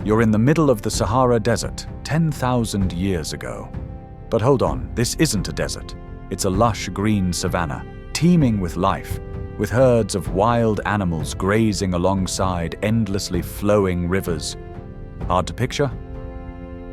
You're in the middle of the Sahara Desert, 10,000 years ago. But hold on, this isn't a desert. It's a lush green savanna, teeming with life, with herds of wild animals grazing alongside endlessly flowing rivers. Hard to picture?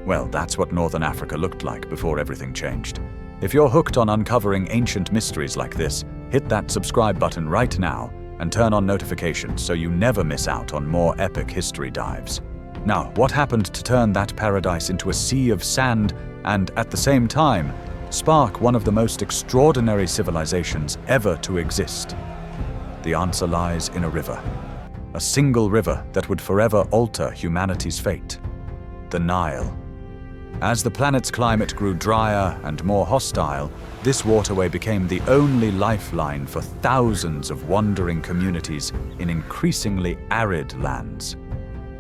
Well, that's what Northern Africa looked like before everything changed. If you're hooked on uncovering ancient mysteries like this, hit that subscribe button right now and turn on notifications so you never miss out on more epic history dives. Now, what happened to turn that paradise into a sea of sand and, at the same time, spark one of the most extraordinary civilizations ever to exist? The answer lies in a river. A single river that would forever alter humanity's fate. The Nile. As the planet's climate grew drier and more hostile, this waterway became the only lifeline for thousands of wandering communities in increasingly arid lands.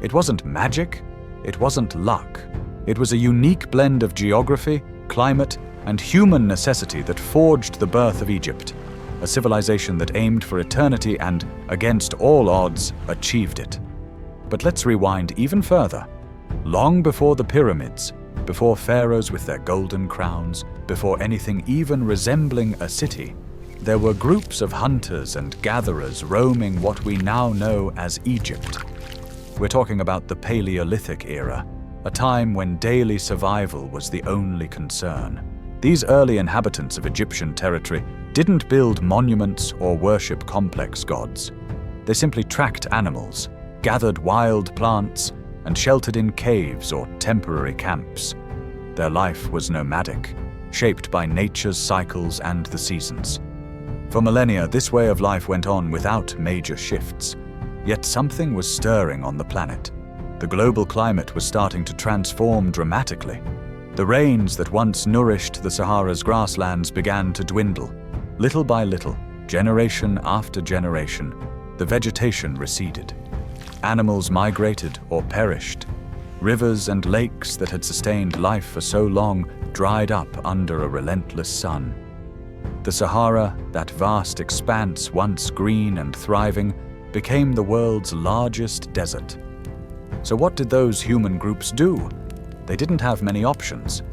It wasn't magic, it wasn't luck. It was a unique blend of geography, climate, and human necessity that forged the birth of Egypt, a civilization that aimed for eternity and, against all odds, achieved it. But let's rewind even further. Long before the pyramids, before pharaohs with their golden crowns, before anything even resembling a city, there were groups of hunters and gatherers roaming what we now know as Egypt. We're talking about the Paleolithic era, a time when daily survival was the only concern. These early inhabitants of Egyptian territory didn't build monuments or worship complex gods. They simply tracked animals, gathered wild plants, and sheltered in caves or temporary camps. Their life was nomadic, shaped by nature's cycles and the seasons. For millennia, this way of life went on without major shifts. Yet something was stirring on the planet. The global climate was starting to transform dramatically. The rains that once nourished the Sahara's grasslands began to dwindle. Little by little, generation after generation, the vegetation receded. Animals migrated or perished. Rivers and lakes that had sustained life for so long dried up under a relentless sun. The Sahara, that vast expanse once green and thriving, became the world's largest desert. So what did those human groups do? They didn't have many options.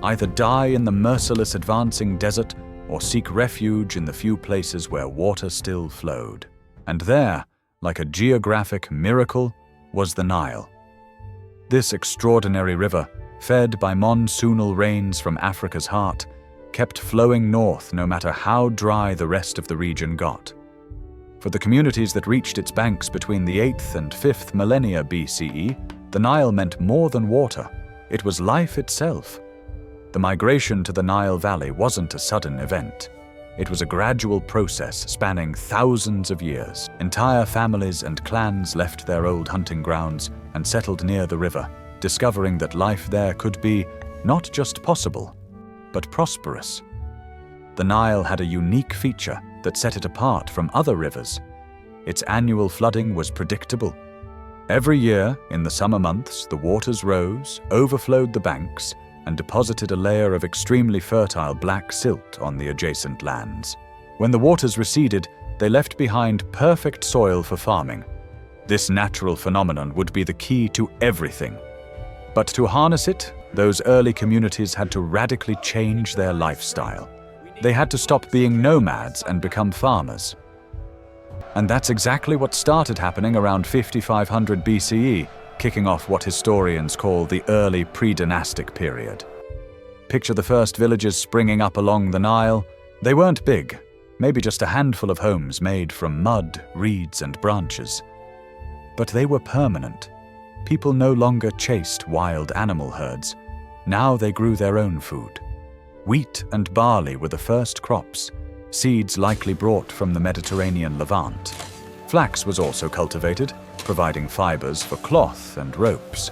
Either die in the merciless advancing desert or seek refuge in the few places where water still flowed. And there, like a geographic miracle, was the Nile. This extraordinary river, fed by monsoonal rains from Africa's heart, kept flowing north no matter how dry the rest of the region got. For the communities that reached its banks between the 8th and 5th millennia BCE, the Nile meant more than water. It was life itself. The migration to the Nile Valley wasn't a sudden event. It was a gradual process spanning thousands of years. Entire families and clans left their old hunting grounds and settled near the river, discovering that life there could be not just possible, but prosperous. The Nile had a unique feature that set it apart from other rivers. Its annual flooding was predictable. Every year, in the summer months, the waters rose, overflowed the banks, and deposited a layer of extremely fertile black silt on the adjacent lands. When the waters receded, they left behind perfect soil for farming. This natural phenomenon would be the key to everything. But to harness it, those early communities had to radically change their lifestyle. They had to stop being nomads and become farmers. And that's exactly what started happening around 5500 BCE, kicking off what historians call the Early Predynastic Period. Picture the first villages springing up along the Nile. They weren't big, maybe just a handful of homes made from mud, reeds, and branches. But they were permanent. People no longer chased wild animal herds. Now they grew their own food. Wheat and barley were the first crops, seeds likely brought from the Mediterranean Levant. Flax was also cultivated, providing fibers for cloth and ropes.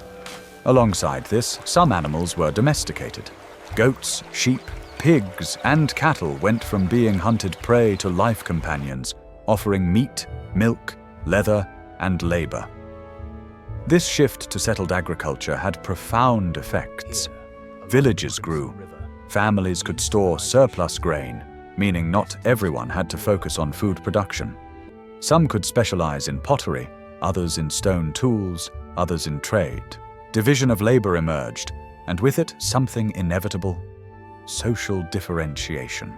Alongside this, some animals were domesticated. Goats, sheep, pigs, and cattle went from being hunted prey to life companions, offering meat, milk, leather, and labor. This shift to settled agriculture had profound effects. Villages grew. Families could store surplus grain, meaning not everyone had to focus on food production. Some could specialize in pottery, others in stone tools, others in trade. Division of labor emerged, and with it something inevitable: social differentiation.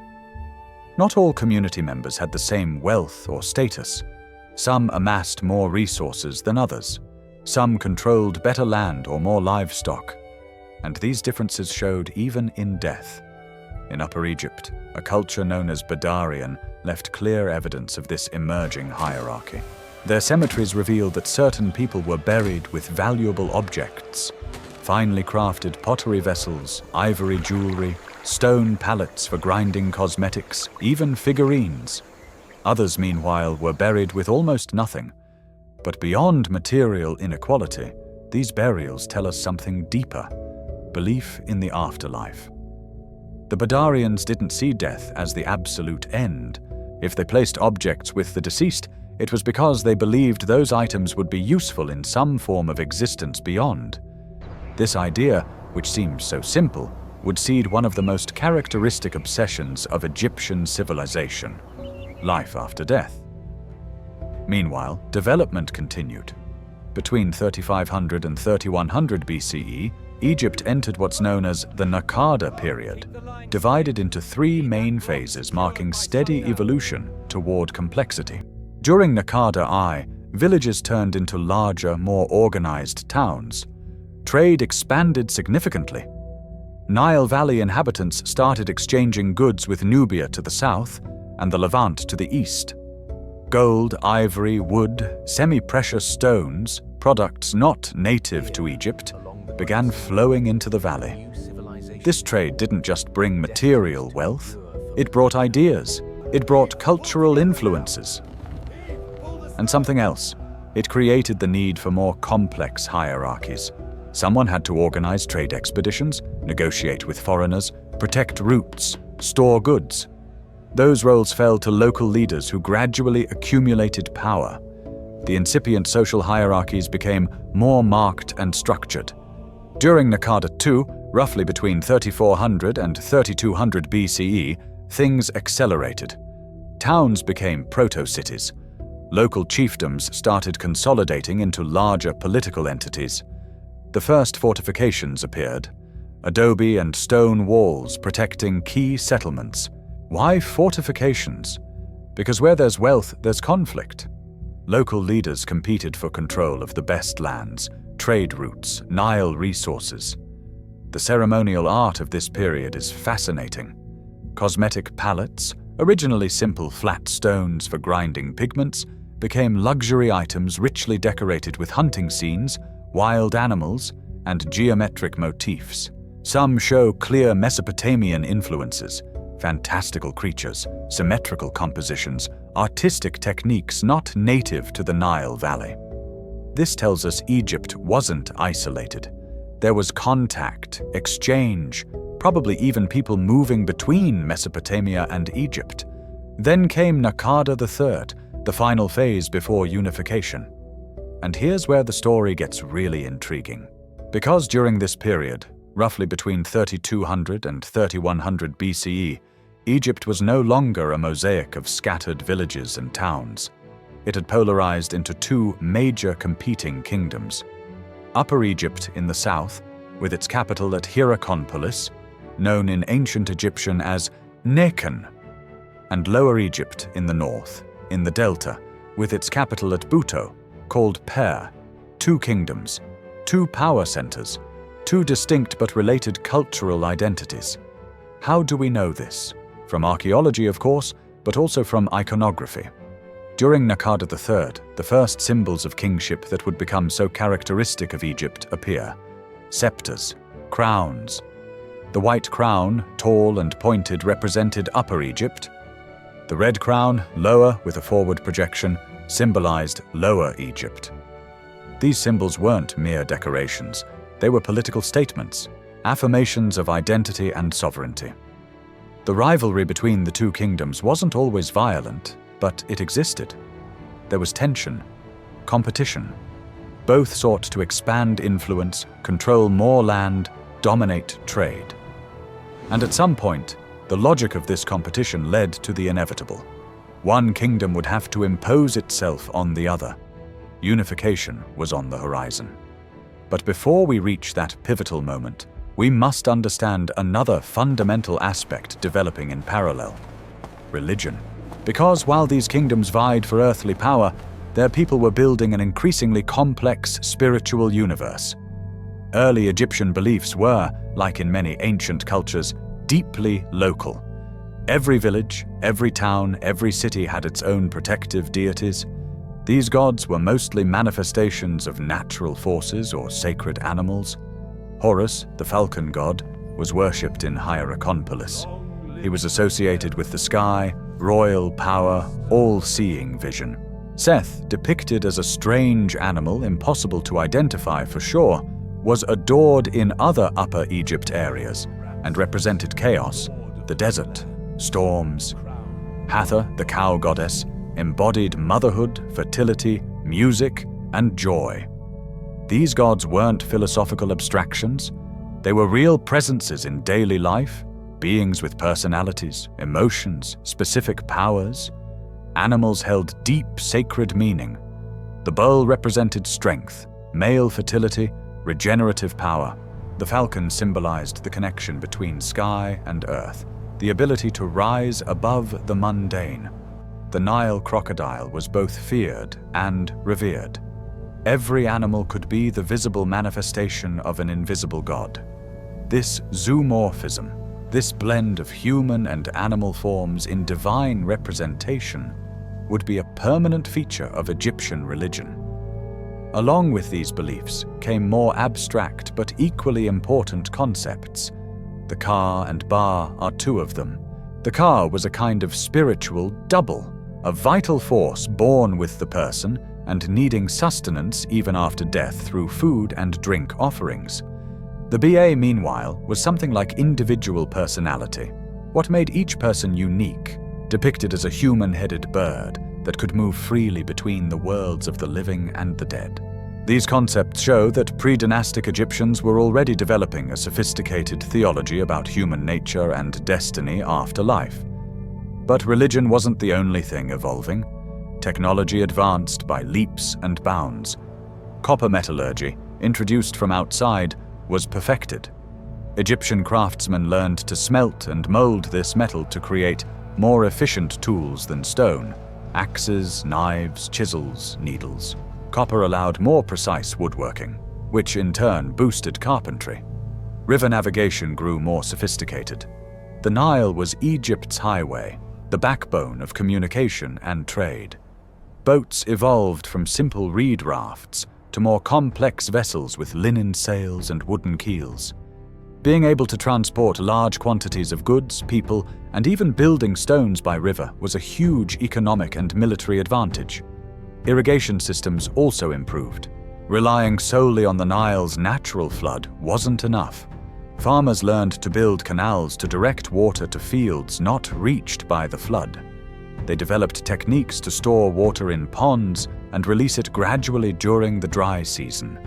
Not all community members had the same wealth or status. Some amassed more resources than others. Some controlled better land or more livestock. And these differences showed even in death. In Upper Egypt, a culture known as Badarian left clear evidence of this emerging hierarchy. Their cemeteries revealed that certain people were buried with valuable objects: finely crafted pottery vessels, ivory jewelry, stone pallets for grinding cosmetics, even figurines. Others, meanwhile, were buried with almost nothing. But beyond material inequality, these burials tell us something deeper: belief in the afterlife. The Badarians didn't see death as the absolute end. If they placed objects with the deceased, it was because they believed those items would be useful in some form of existence beyond. This idea, which seems so simple, would seed one of the most characteristic obsessions of Egyptian civilization: life after death. Meanwhile, development continued. Between 3500 and 3100 BCE, Egypt entered what's known as the Naqada period, divided into three main phases marking steady evolution toward complexity. During Naqada I, villages turned into larger, more organized towns. Trade expanded significantly. Nile Valley inhabitants started exchanging goods with Nubia to the south and the Levant to the east. Gold, ivory, wood, semi-precious stones, products not native to Egypt, began flowing into the valley. This trade didn't just bring material wealth, it brought ideas, it brought cultural influences. And something else: it created the need for more complex hierarchies. Someone had to organize trade expeditions, negotiate with foreigners, protect routes, store goods. Those roles fell to local leaders who gradually accumulated power. The incipient social hierarchies became more marked and structured. During Naqada II, roughly between 3400 and 3200 BCE, things accelerated. Towns became proto-cities. Local chiefdoms started consolidating into larger political entities. The first fortifications appeared: adobe and stone walls protecting key settlements. Why fortifications? Because where there's wealth, there's conflict. Local leaders competed for control of the best lands, trade routes, Nile resources. The ceremonial art of this period is fascinating. Cosmetic palettes, originally simple flat stones for grinding pigments, became luxury items richly decorated with hunting scenes, wild animals, and geometric motifs. Some show clear Mesopotamian influences: fantastical creatures, symmetrical compositions, artistic techniques not native to the Nile Valley. This tells us Egypt wasn't isolated. There was contact, exchange, probably even people moving between Mesopotamia and Egypt. Then came Naqada III, the final phase before unification. And here's where the story gets really intriguing. Because during this period, roughly between 3200 and 3100 BCE, Egypt was no longer a mosaic of scattered villages and towns. It had polarized into two major competing kingdoms: Upper Egypt in the south, with its capital at Hierakonpolis, known in ancient Egyptian as Nekhen, and Lower Egypt in the north, in the delta, with its capital at Buto, called Per. Two kingdoms, two power centers, two distinct but related cultural identities. How do we know this? From archaeology, of course, but also from iconography. During Naqada III, the first symbols of kingship that would become so characteristic of Egypt appear: scepters, crowns. The white crown, tall and pointed, represented Upper Egypt. The red crown, lower with a forward projection, symbolized Lower Egypt. These symbols weren't mere decorations. They were political statements, affirmations of identity and sovereignty. The rivalry between the two kingdoms wasn't always violent, but it existed. There was tension, competition. Both sought to expand influence, control more land, dominate trade. And at some point, the logic of this competition led to the inevitable. One kingdom would have to impose itself on the other. Unification was on the horizon. But before we reach that pivotal moment, we must understand another fundamental aspect developing in parallel: religion. Because while these kingdoms vied for earthly power, their people were building an increasingly complex spiritual universe. Early Egyptian beliefs were, like in many ancient cultures, deeply local. Every village, every town, every city had its own protective deities. These gods were mostly manifestations of natural forces or sacred animals. Horus, the falcon god, was worshipped in Hierakonpolis. He was associated with the sky, royal power, all-seeing vision. Seth, depicted as a strange animal impossible to identify for sure, was adored in other Upper Egypt areas and represented chaos, the desert, storms. Hathor, the cow goddess, embodied motherhood, fertility, music, and joy. These gods weren't philosophical abstractions. They were real presences in daily life, beings with personalities, emotions, specific powers. Animals held deep sacred meaning. The bull represented strength, male fertility, regenerative power. The falcon symbolized the connection between sky and earth, the ability to rise above the mundane. The Nile crocodile was both feared and revered. Every animal could be the visible manifestation of an invisible god. This zoomorphism, this blend of human and animal forms in divine representation, would be a permanent feature of Egyptian religion. Along with these beliefs came more abstract but equally important concepts. The Ka and Ba are two of them. The Ka was a kind of spiritual double, a vital force born with the person and needing sustenance even after death through food and drink offerings. The Ba, meanwhile, was something like individual personality, what made each person unique, depicted as a human-headed bird that could move freely between the worlds of the living and the dead. These concepts show that Predynastic Egyptians were already developing a sophisticated theology about human nature and destiny after life. But religion wasn't the only thing evolving. Technology advanced by leaps and bounds. Copper metallurgy, introduced from outside, was perfected. Egyptian craftsmen learned to smelt and mold this metal to create more efficient tools than stone: axes, knives, chisels, needles. Copper allowed more precise woodworking, which in turn boosted carpentry. River navigation grew more sophisticated. The Nile was Egypt's highway, the backbone of communication and trade. Boats evolved from simple reed rafts to more complex vessels with linen sails and wooden keels. Being able to transport large quantities of goods, people, and even building stones by river was a huge economic and military advantage. Irrigation systems also improved. Relying solely on the Nile's natural flood wasn't enough. Farmers learned to build canals to direct water to fields not reached by the flood. They developed techniques to store water in ponds and release it gradually during the dry season.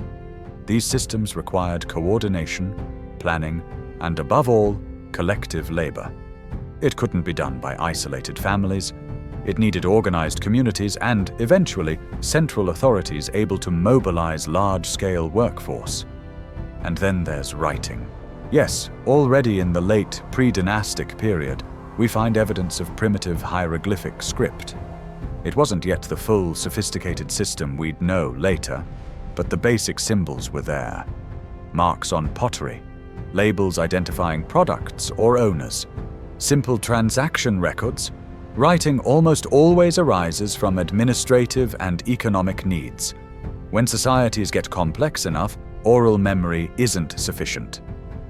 These systems required coordination, planning, and above all, collective labor. It couldn't be done by isolated families. It needed organized communities and, eventually, central authorities able to mobilize large-scale workforce. And then there's writing. Yes, already in the late Predynastic period, we find evidence of primitive hieroglyphic script. It wasn't yet the full, sophisticated system we'd know later, but the basic symbols were there. Marks on pottery, labels identifying products or owners, simple transaction records. Writing almost always arises from administrative and economic needs. When societies get complex enough, oral memory isn't sufficient.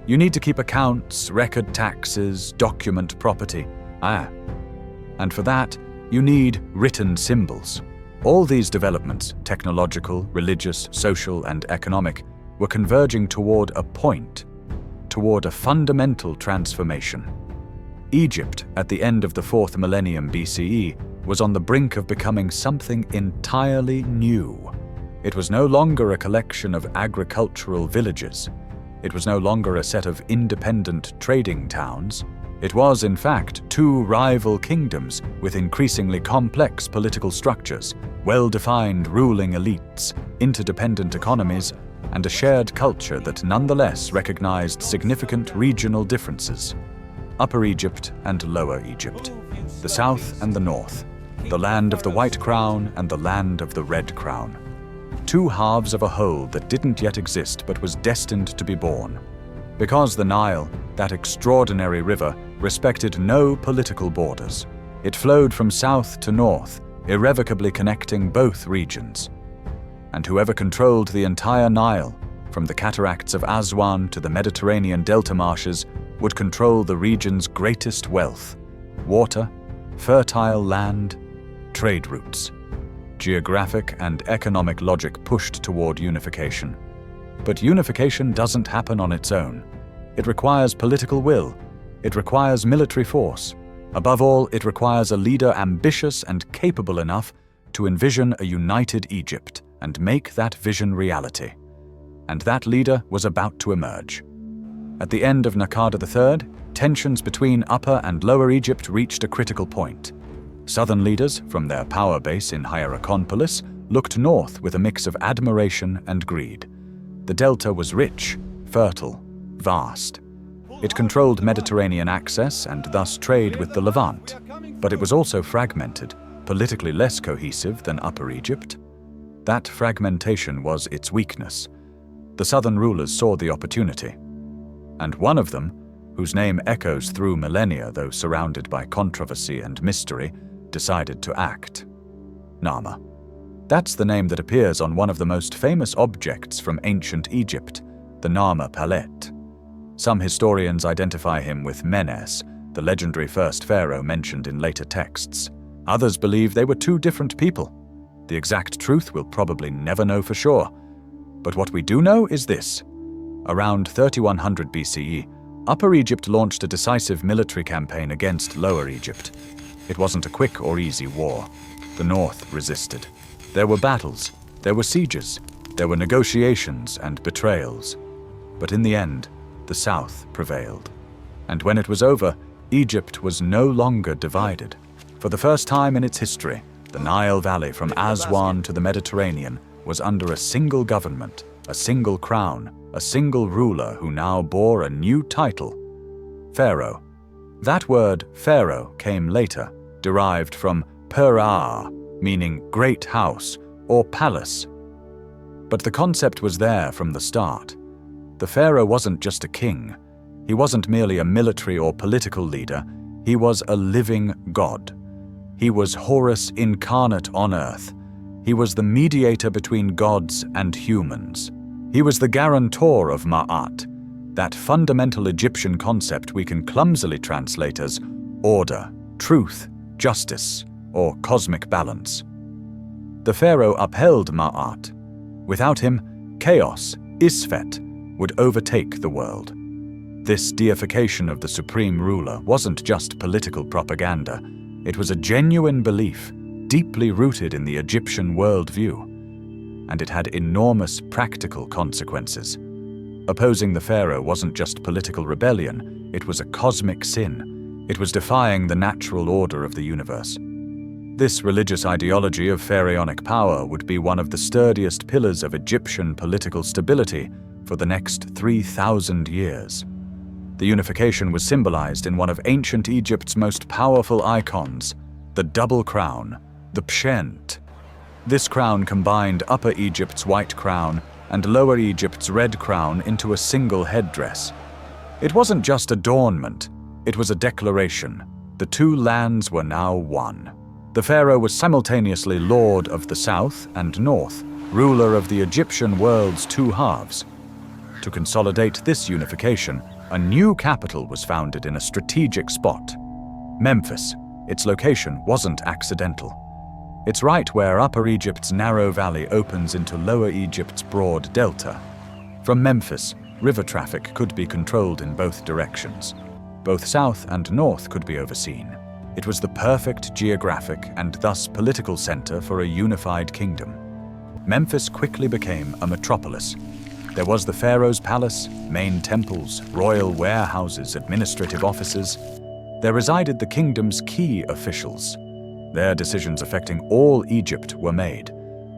You need to keep accounts, record taxes, document property. And for that, you need written symbols. All these developments, technological, religious, social, and economic, were converging toward a point, toward a fundamental transformation. Egypt, at the end of the 4th millennium BCE, was on the brink of becoming something entirely new. It was no longer a collection of agricultural villages. It was no longer a set of independent trading towns. It was, in fact, two rival kingdoms with increasingly complex political structures, well-defined ruling elites, interdependent economies, and a shared culture that nonetheless recognized significant regional differences. Upper Egypt and Lower Egypt, the south and the north, the land of the White Crown and the land of the Red Crown. Two halves of a whole that didn't yet exist but was destined to be born. Because the Nile, that extraordinary river, respected no political borders. It flowed from south to north, irrevocably connecting both regions. And whoever controlled the entire Nile, from the cataracts of Aswan to the Mediterranean delta marshes, would control the region's greatest wealth: water, fertile land, trade routes. Geographic and economic logic pushed toward unification. But unification doesn't happen on its own. It requires political will. It requires military force. Above all, it requires a leader ambitious and capable enough to envision a united Egypt and make that vision reality. And that leader was about to emerge. At the end of Naqada III, tensions between Upper and Lower Egypt reached a critical point. Southern leaders, from their power base in Hierakonpolis, looked north with a mix of admiration and greed. The delta was rich, fertile, vast. It controlled Mediterranean access and thus trade with the Levant, but it was also fragmented, politically less cohesive than Upper Egypt. That fragmentation was its weakness. The southern rulers saw the opportunity. And one of them, whose name echoes through millennia though surrounded by controversy and mystery, decided to act. Narmer. That's the name that appears on one of the most famous objects from ancient Egypt, the Narmer palette. Some historians identify him with Menes, the legendary first pharaoh mentioned in later texts. Others believe they were two different people. The exact truth we'll probably never know for sure. But what we do know is this. Around 3100 BCE, Upper Egypt launched a decisive military campaign against Lower Egypt. It wasn't a quick or easy war. The north resisted. There were battles, there were sieges, there were negotiations and betrayals. But in the end, the south prevailed. And when it was over, Egypt was no longer divided. For the first time in its history, the Nile Valley from Aswan to the Mediterranean was under a single government, a single crown, a single ruler who now bore a new title: Pharaoh. That word, pharaoh, came later, derived from per-ah, meaning great house or palace. But the concept was there from the start. The pharaoh wasn't just a king. He wasn't merely a military or political leader. He was a living god. He was Horus incarnate on earth. He was the mediator between gods and humans. He was the guarantor of Ma'at, that fundamental Egyptian concept we can clumsily translate as order, truth, justice, or cosmic balance. The pharaoh upheld Ma'at. Without him, chaos, Isfet, would overtake the world. This deification of the supreme ruler wasn't just political propaganda. It was a genuine belief, deeply rooted in the Egyptian worldview. And it had enormous practical consequences. Opposing the pharaoh wasn't just political rebellion, it was a cosmic sin. It was defying the natural order of the universe. This religious ideology of pharaonic power would be one of the sturdiest pillars of Egyptian political stability for the next 3,000 years. The unification was symbolized in one of ancient Egypt's most powerful icons, the double crown, the pshent. This crown combined Upper Egypt's white crown and Lower Egypt's red crown into a single headdress. It wasn't just adornment, it was a declaration. The two lands were now one. The pharaoh was simultaneously lord of the south and north, ruler of the Egyptian world's two halves. To consolidate this unification, a new capital was founded in a strategic spot: Memphis. Its location wasn't accidental. It's right where Upper Egypt's narrow valley opens into Lower Egypt's broad delta. From Memphis, river traffic could be controlled in both directions. Both south and north could be overseen. It was the perfect geographic and thus political center for a unified kingdom. Memphis quickly became a metropolis. There was the pharaoh's palace, main temples, royal warehouses, administrative offices. There resided the kingdom's key officials. Their decisions affecting all Egypt were made,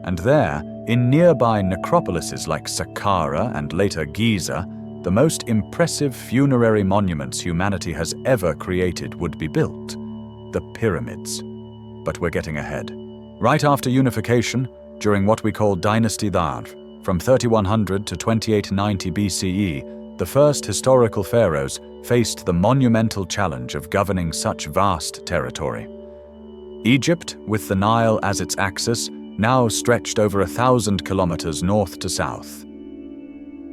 and there, In nearby necropolises like Saqqara and later Giza, the most impressive funerary monuments humanity has ever created would be built: the pyramids. But we're getting ahead. Right after unification, during what we call Dynasty Narmer, from 3100 to 2890 BCE, the first historical pharaohs faced the monumental challenge of governing such vast territory. Egypt, with the Nile as its axis, now stretched over 1,000 kilometers north to south.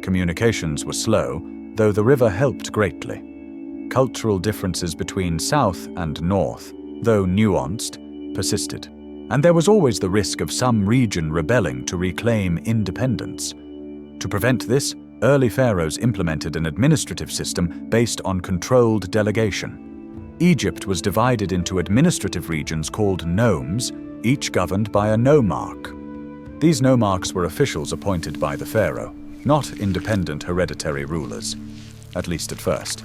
Communications were slow, though the river helped greatly. Cultural differences between south and north, though nuanced, persisted. And there was always the risk of some region rebelling to reclaim independence. To prevent this, early pharaohs implemented an administrative system based on controlled delegation. Egypt was divided into administrative regions called nomes, each governed by a nomarch. These nomarchs were officials appointed by the pharaoh, not independent hereditary rulers, at least at first.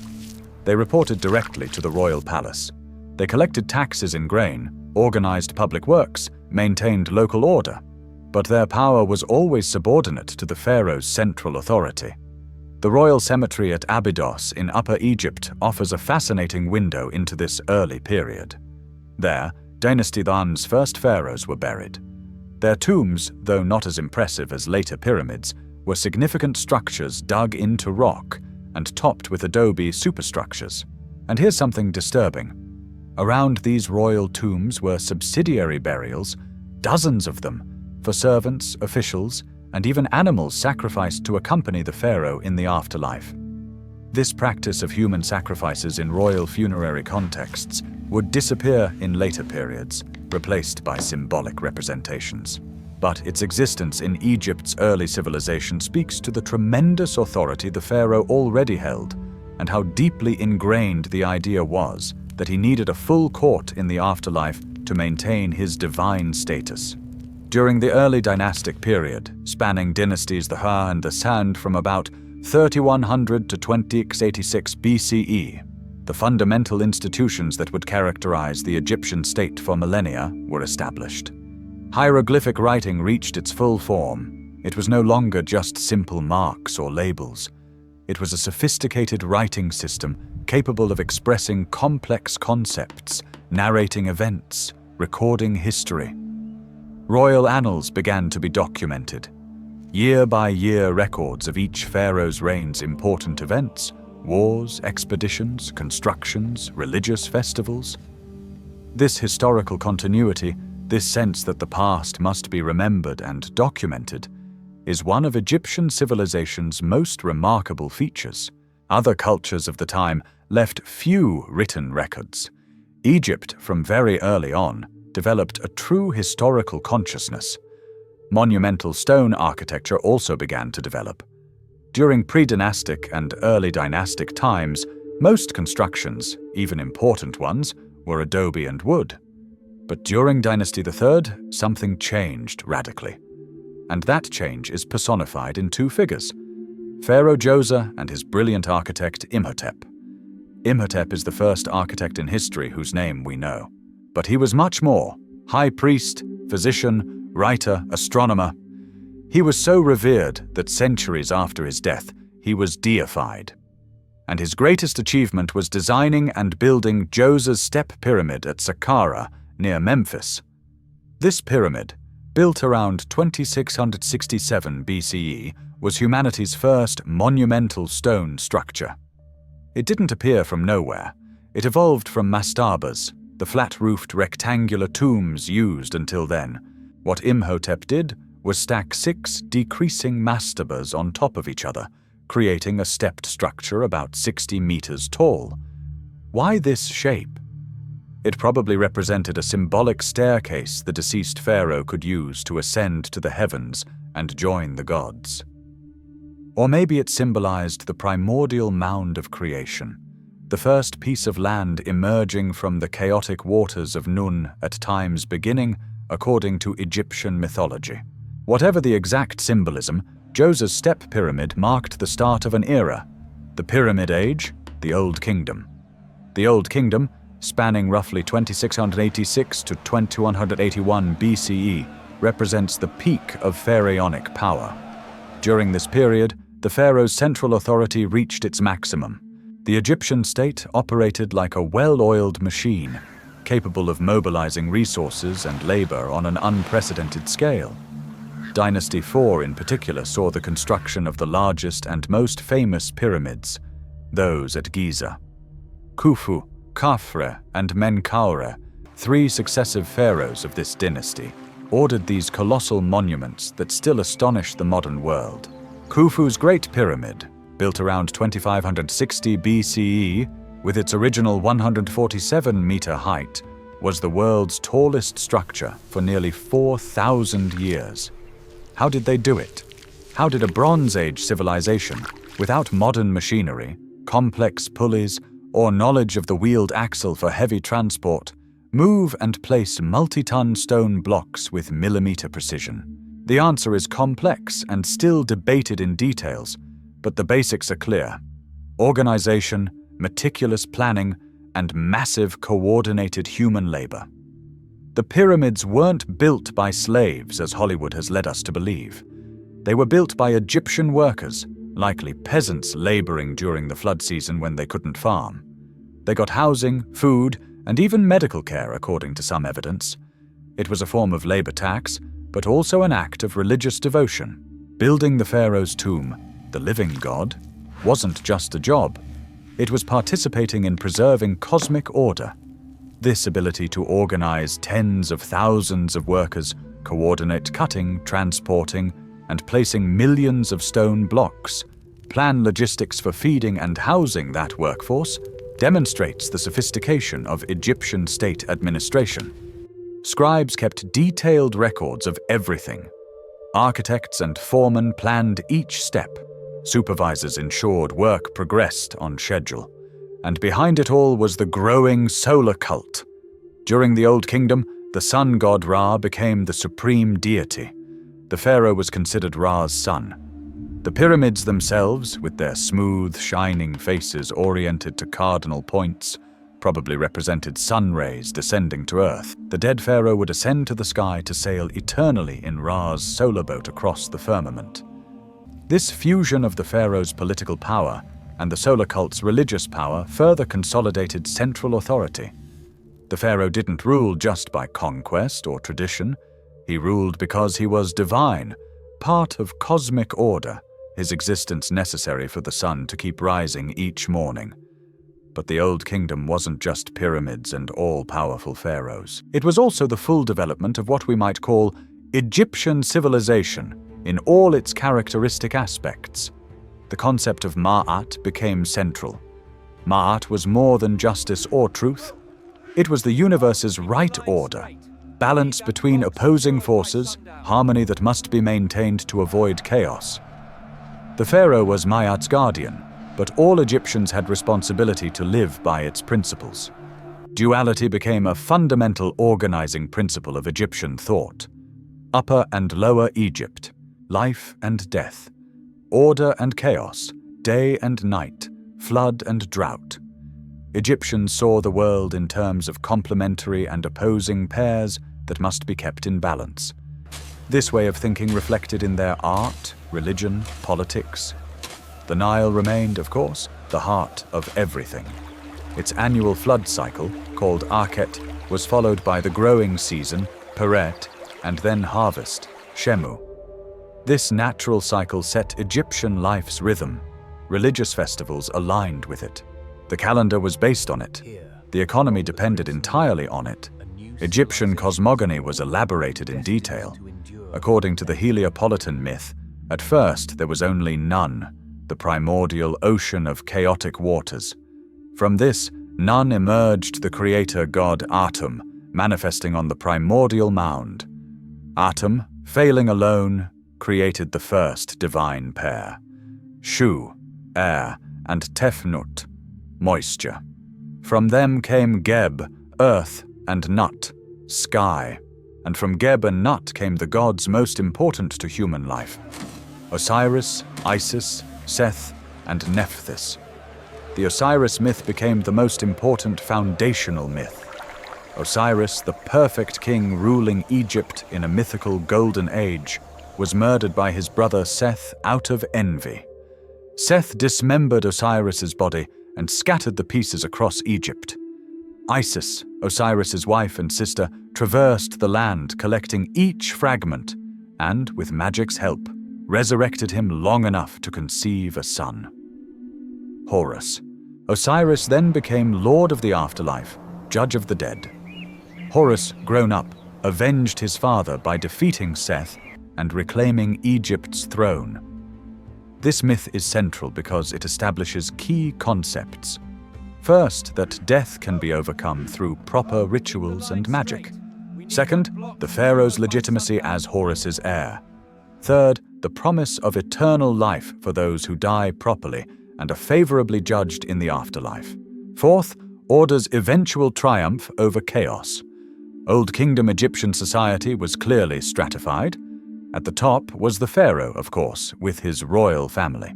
They reported directly to the royal palace. They collected taxes in grain, organized public works, maintained local order, but their power was always subordinate to the pharaoh's central authority. The royal cemetery at Abydos in Upper Egypt offers a fascinating window into this early period. There, Dynasty Narmer's first pharaohs were buried. Their tombs, though not as impressive as later pyramids, were significant structures dug into rock and topped with adobe superstructures. And here's something disturbing. Around these royal tombs were subsidiary burials, dozens of them, for servants, officials, and even animals sacrificed to accompany the pharaoh in the afterlife. This practice of human sacrifices in royal funerary contexts would disappear in later periods, replaced by symbolic representations. But its existence in Egypt's early civilization speaks to the tremendous authority the pharaoh already held, and how deeply ingrained the idea was that he needed a full court in the afterlife to maintain his divine status. During the Early Dynastic Period, spanning dynasties the Ha and the Sand from about 3100 to 2086 BCE, the fundamental institutions that would characterize the Egyptian state for millennia were established. Hieroglyphic writing reached its full form. It was no longer just simple marks or labels. It was a sophisticated writing system capable of expressing complex concepts, narrating events, recording history. Royal annals began to be documented. Year-by-year records of each pharaoh's reign's important events, wars, expeditions, constructions, religious festivals. This historical continuity, this sense that the past must be remembered and documented, is one of Egyptian civilization's most remarkable features. Other cultures of the time left few written records. Egypt, from very early on, developed a true historical consciousness. Monumental stone architecture also began to develop. During Predynastic and Early Dynastic times, most constructions, even important ones, were adobe and wood. But during Dynasty III, something changed radically. And that change is personified in two figures: Pharaoh Djoser and his brilliant architect Imhotep. Imhotep is the first architect in history whose name we know. But he was much more: high priest, physician, writer, astronomer. He was so revered that centuries after his death, he was deified. And his greatest achievement was designing and building Djoser's Step Pyramid at Saqqara, near Memphis. This pyramid, built around 2667 BCE, was humanity's first monumental stone structure. It didn't appear from nowhere. It evolved from mastabas, the flat-roofed rectangular tombs used until then. What Imhotep did was stack 6 decreasing mastabas on top of each other, creating a stepped structure about 60 meters tall. Why this shape? It probably represented a symbolic staircase the deceased pharaoh could use to ascend to the heavens and join the gods. Or maybe it symbolized the primordial mound of creation, the first piece of land emerging from the chaotic waters of Nun at time's beginning, according to Egyptian mythology. Whatever the exact symbolism, Djoser's Step Pyramid marked the start of an era, the Pyramid Age, the Old Kingdom. The Old Kingdom, spanning roughly 2686 to 2181 BCE, represents the peak of pharaonic power. During this period, the pharaoh's central authority reached its maximum. The Egyptian state operated like a well-oiled machine, capable of mobilizing resources and labor on an unprecedented scale. Dynasty 4 in particular saw the construction of the largest and most famous pyramids, those at Giza. Khufu, Khafre, and Menkaure, 3 successive pharaohs of this dynasty, ordered these colossal monuments that still astonish the modern world. Khufu's Great Pyramid, built around 2560 BCE, with its original 147-meter height, was the world's tallest structure for nearly 4,000 years. How did they do it? How did a Bronze Age civilization, without modern machinery, complex pulleys, or knowledge of the wheeled axle for heavy transport, move and place multi-ton stone blocks with millimeter precision? The answer is complex and still debated in details, but the basics are clear: organization, meticulous planning, and massive coordinated human labor. The pyramids weren't built by slaves, as Hollywood has led us to believe. They were built by Egyptian workers, likely peasants laboring during the flood season when they couldn't farm. They got housing, food, and even medical care, according to some evidence. It was a form of labor tax, but also an act of religious devotion. Building the pharaoh's tomb, the living god, wasn't just a job. It was participating in preserving cosmic order. This ability to organize tens of thousands of workers, coordinate cutting, transporting, and placing millions of stone blocks, plan logistics for feeding and housing that workforce, demonstrates the sophistication of Egyptian state administration. Scribes kept detailed records of everything. Architects and foremen planned each step. Supervisors ensured work progressed on schedule. And behind it all was the growing solar cult. During the Old Kingdom, the sun god Ra became the supreme deity. The pharaoh was considered Ra's son. The pyramids themselves, with their smooth, shining faces oriented to cardinal points, probably represented sun rays descending to Earth. The dead pharaoh would ascend to the sky to sail eternally in Ra's solar boat across the firmament. This fusion of the pharaoh's political power and the solar cult's religious power further consolidated central authority. The pharaoh didn't rule just by conquest or tradition. He ruled because he was divine, part of cosmic order, his existence necessary for the sun to keep rising each morning. But the Old Kingdom wasn't just pyramids and all-powerful pharaohs. It was also the full development of what we might call Egyptian civilization in all its characteristic aspects. The concept of Ma'at became central. Ma'at was more than justice or truth. It was the universe's right order, balance between opposing forces, harmony that must be maintained to avoid chaos. The pharaoh was Ma'at's guardian, but all Egyptians had responsibility to live by its principles. Duality became a fundamental organizing principle of Egyptian thought. Upper and Lower Egypt, life and death, order and chaos, day and night, flood and drought. Egyptians saw the world in terms of complementary and opposing pairs that must be kept in balance. This way of thinking reflected in their art, religion, politics. The Nile remained, of course, the heart of everything. Its annual flood cycle, called Akhet, was followed by the growing season, Peret, and then harvest, Shemu. This natural cycle set Egyptian life's rhythm. Religious festivals aligned with it. The calendar was based on it. The economy depended entirely on it. Egyptian cosmogony was elaborated in detail. According to the Heliopolitan myth, at first there was only Nun, the primordial ocean of chaotic waters. From this, Nun emerged the creator god Atum, manifesting on the primordial mound. Atum, failing alone, created the first divine pair, Shu, air, and Tefnut, moisture. From them came Geb, earth, and Nut, sky, and from Geb and Nut came the gods most important to human life, Osiris, Isis, Seth, and Nephthys. The Osiris myth became the most important foundational myth. Osiris, the perfect king ruling Egypt in a mythical golden age, was murdered by his brother Seth out of envy. Seth dismembered Osiris's body and scattered the pieces across Egypt. Isis, Osiris's wife and sister, traversed the land collecting each fragment and, with magic's help, resurrected him long enough to conceive a son. Horus. Osiris then became lord of the afterlife, judge of the dead. Horus, grown up, avenged his father by defeating Seth and reclaiming Egypt's throne. This myth is central because it establishes key concepts. First, that death can be overcome through proper rituals and magic. Second, the pharaoh's legitimacy as Horus's heir. Third, the promise of eternal life for those who die properly and are favorably judged in the afterlife. Fourth, order's eventual triumph over chaos. Old Kingdom Egyptian society was clearly stratified. At the top was the pharaoh, of course, with his royal family.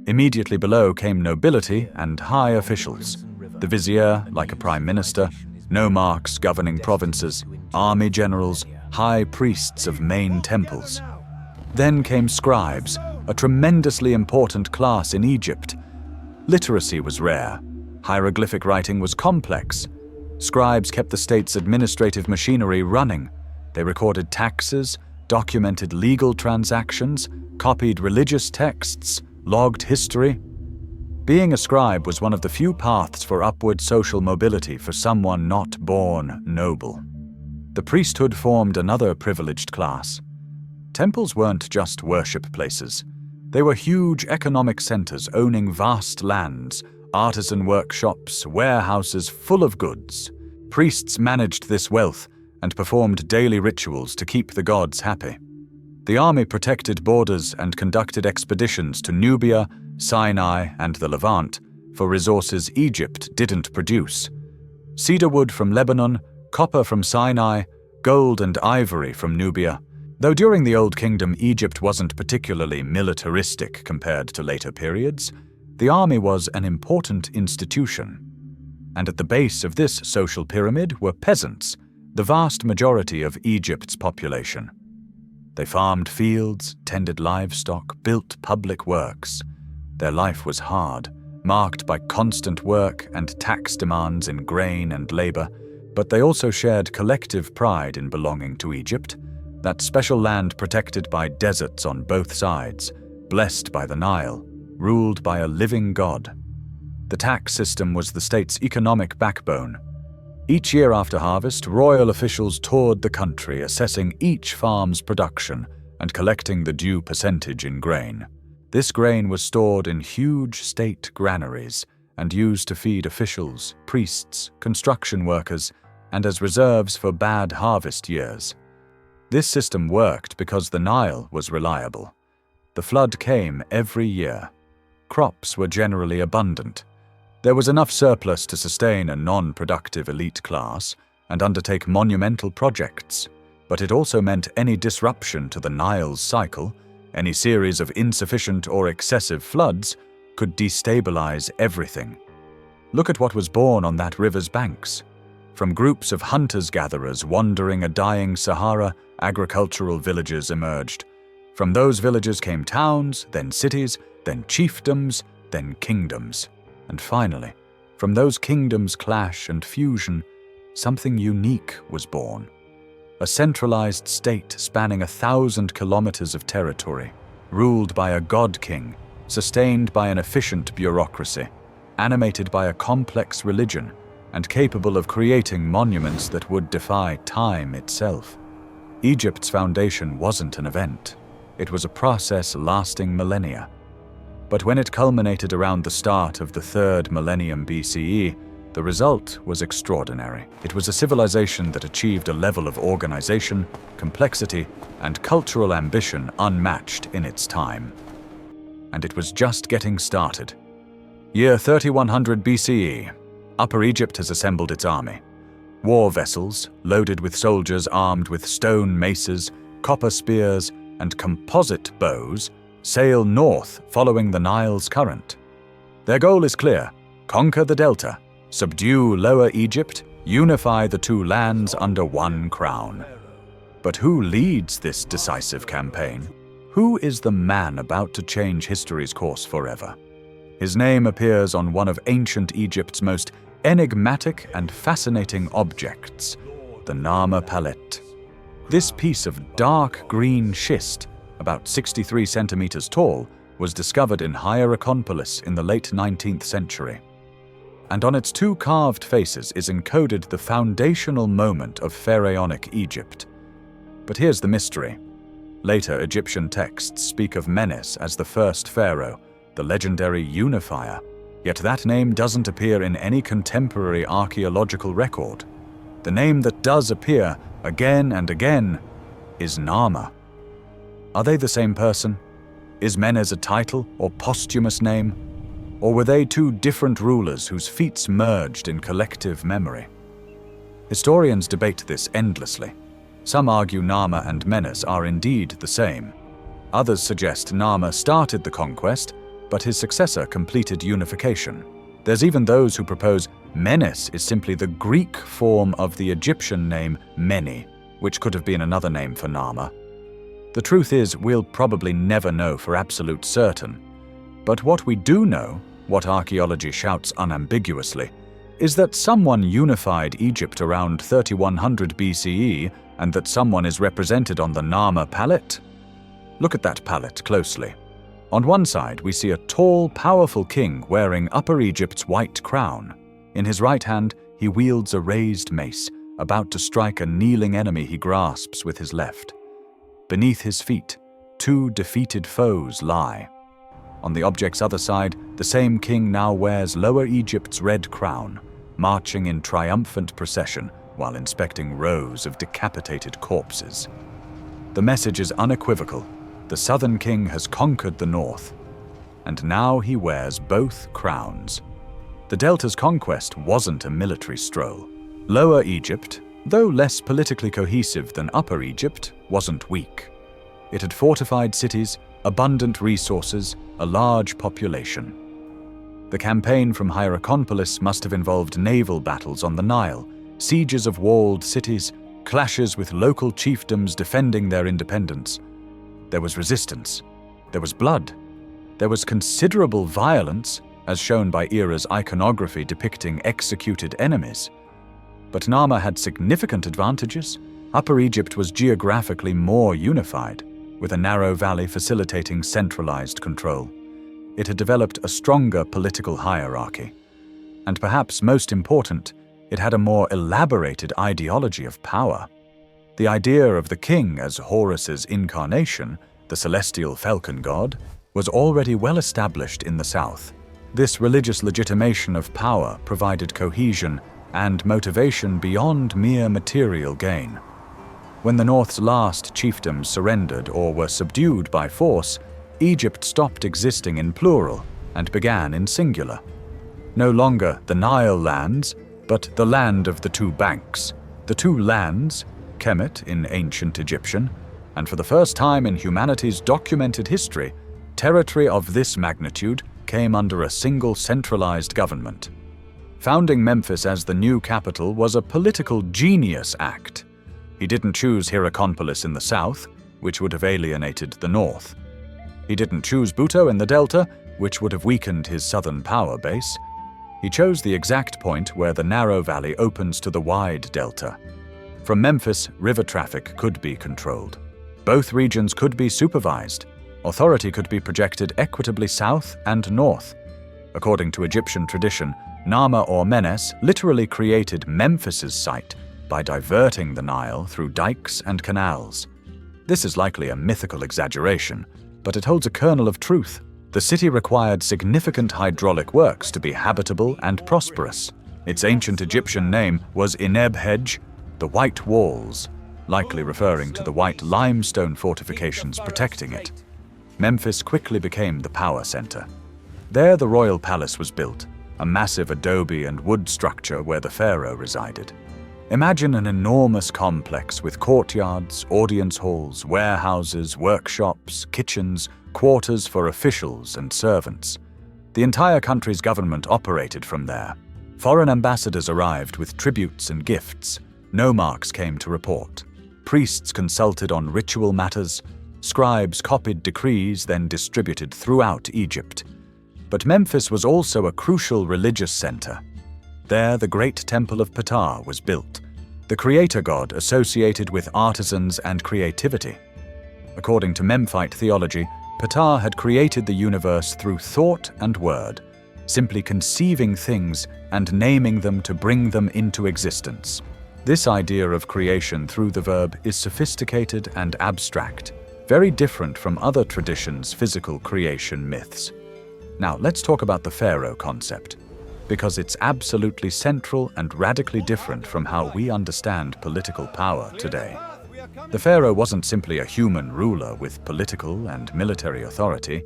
Immediately below came nobility and high officials. The vizier, like a prime minister, nomarchs governing provinces, army generals, high priests of main temples. Then came scribes, a tremendously important class in Egypt. Literacy was rare. Hieroglyphic writing was complex. Scribes kept the state's administrative machinery running. They recorded taxes, documented legal transactions, copied religious texts, logged history. Being a scribe was one of the few paths for upward social mobility for someone not born noble. The priesthood formed another privileged class. Temples weren't just worship places. They were huge economic centers owning vast lands, artisan workshops, warehouses full of goods. Priests managed this wealth and performed daily rituals to keep the gods happy. The army protected borders and conducted expeditions to Nubia, Sinai, and the Levant for resources Egypt didn't produce. Cedar wood from Lebanon, copper from Sinai, gold and ivory from Nubia. Though during the Old Kingdom Egypt wasn't particularly militaristic compared to later periods, the army was an important institution. And at the base of this social pyramid were peasants, the vast majority of Egypt's population. They farmed fields, tended livestock, built public works. Their life was hard, marked by constant work and tax demands in grain and labor, but they also shared collective pride in belonging to Egypt, that special land protected by deserts on both sides, blessed by the Nile, ruled by a living god. The tax system was the state's economic backbone. Each year after harvest, royal officials toured the country, assessing each farm's production and collecting the due percentage in grain. This grain was stored in huge state granaries and used to feed officials, priests, construction workers, and as reserves for bad harvest years. This system worked because the Nile was reliable. The flood came every year. Crops were generally abundant. There was enough surplus to sustain a non-productive elite class and undertake monumental projects, but it also meant any disruption to the Nile's cycle, any series of insufficient or excessive floods, could destabilize everything. Look at what was born on that river's banks. From groups of hunters-gatherers wandering a dying Sahara, agricultural villages emerged. From those villages came towns, then cities, then chiefdoms, then kingdoms. And finally, from those kingdoms' clash and fusion, something unique was born. A centralized state spanning 1,000 kilometers of territory, ruled by a god-king, sustained by an efficient bureaucracy, animated by a complex religion, and capable of creating monuments that would defy time itself. Egypt's foundation wasn't an event. It was a process lasting millennia. But when it culminated around the start of the 3rd millennium BCE, the result was extraordinary. It was a civilization that achieved a level of organization, complexity, and cultural ambition unmatched in its time. And it was just getting started. Year 3100 BCE, Upper Egypt has assembled its army. War vessels, loaded with soldiers armed with stone maces, copper spears, and composite bows, sail north following the Nile's current. Their goal is clear: conquer the delta, subdue Lower Egypt, unify the two lands under one crown. But who leads this decisive campaign? Who is the man about to change history's course forever? His name appears on one of ancient Egypt's most enigmatic and fascinating objects, the Narmer palette. This piece of dark green schist, about 63 centimeters tall, was discovered in Hierakonpolis in the late 19th century. And on its two carved faces is encoded the foundational moment of pharaonic Egypt. But here's the mystery. Later Egyptian texts speak of Menes as the first pharaoh, the legendary unifier, yet that name doesn't appear in any contemporary archaeological record. The name that does appear again and again is Narmer. Are they the same person? Is Menes a title or posthumous name? Or were they two different rulers whose feats merged in collective memory? Historians debate this endlessly. Some argue Narmer and Menes are indeed the same. Others suggest Narmer started the conquest, but his successor completed unification. There's even those who propose Menes is simply the Greek form of the Egyptian name Meni, which could have been another name for Narmer. The truth is, we'll probably never know for absolute certain. But what we do know, what archaeology shouts unambiguously, is that someone unified Egypt around 3100 BCE and that someone is represented on the Narmer palette. Look at that palette closely. On one side, we see a tall, powerful king wearing Upper Egypt's white crown. In his right hand, he wields a raised mace, about to strike a kneeling enemy he grasps with his left. Beneath his feet, two defeated foes lie. On the object's other side, the same king now wears Lower Egypt's red crown, marching in triumphant procession while inspecting rows of decapitated corpses. The message is unequivocal. The southern king has conquered the north, and now he wears both crowns. The Delta's conquest wasn't a military stroll. Lower Egypt, though less politically cohesive than Upper Egypt, wasn't weak. It had fortified cities, abundant resources, a large population. The campaign from Hierakonpolis must have involved naval battles on the Nile, sieges of walled cities, clashes with local chiefdoms defending their independence. There was resistance. There was blood. There was considerable violence, as shown by era's iconography depicting executed enemies. But Narmer had significant advantages. Upper Egypt was geographically more unified, with a narrow valley facilitating centralized control. It had developed a stronger political hierarchy. And perhaps most important, it had a more elaborated ideology of power. The idea of the king as Horus's incarnation, the celestial falcon god, was already well established in the south. This religious legitimation of power provided cohesion and motivation beyond mere material gain. When the north's last chiefdoms surrendered or were subdued by force, Egypt stopped existing in plural and began in singular. No longer the Nile lands, but the land of the two banks. The two lands, Kemet in ancient Egyptian, and for the first time in humanity's documented history, territory of this magnitude came under a single centralized government. Founding Memphis as the new capital was a political genius act. He didn't choose Hierakonpolis in the south, which would have alienated the north. He didn't choose Buto in the delta, which would have weakened his southern power base. He chose the exact point where the narrow valley opens to the wide delta. From Memphis, river traffic could be controlled. Both regions could be supervised. Authority could be projected equitably south and north. According to Egyptian tradition, Narmer or Menes literally created Memphis's site by diverting the Nile through dikes and canals. This is likely a mythical exaggeration, but it holds a kernel of truth. The city required significant hydraulic works to be habitable and prosperous. Its ancient Egyptian name was Ineb-Hej, the White Walls, likely referring to the white limestone fortifications protecting it. Memphis quickly became the power center. There the royal palace was built, a massive adobe and wood structure where the pharaoh resided. Imagine an enormous complex with courtyards, audience halls, warehouses, workshops, kitchens, quarters for officials and servants. The entire country's government operated from there. Foreign ambassadors arrived with tributes and gifts. Nomarchs came to report. Priests consulted on ritual matters. Scribes copied decrees, then distributed throughout Egypt. But Memphis was also a crucial religious center. There, the great temple of Ptah was built, the creator god associated with artisans and creativity. According to Memphite theology, Ptah had created the universe through thought and word, simply conceiving things and naming them to bring them into existence. This idea of creation through the verb is sophisticated and abstract, very different from other traditions' physical creation myths. Now, let's talk about the pharaoh concept, because it's absolutely central and radically different from how we understand political power today. The pharaoh wasn't simply a human ruler with political and military authority.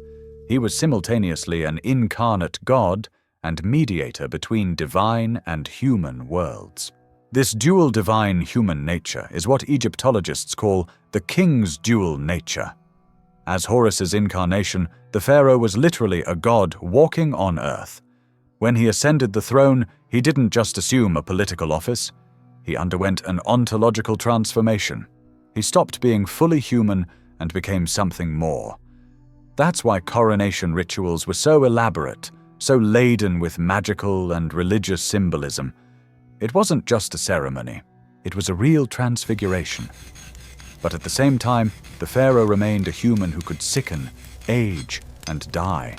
He was simultaneously an incarnate god and mediator between divine and human worlds. This dual divine-human nature is what Egyptologists call the king's dual nature. As Horus's incarnation, the pharaoh was literally a god walking on earth. When he ascended the throne, he didn't just assume a political office. He underwent an ontological transformation. He stopped being fully human and became something more. That's why coronation rituals were so elaborate, so laden with magical and religious symbolism. It wasn't just a ceremony. It was a real transfiguration. But at the same time, the pharaoh remained a human who could sicken, age, and die.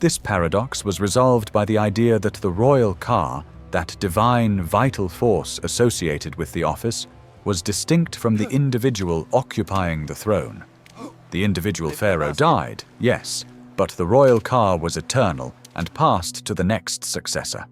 This paradox was resolved by the idea that the royal ka, that divine vital force associated with the office, was distinct from the individual occupying the throne. The individual pharaoh died, yes, but the royal ka was eternal and passed to the next successor.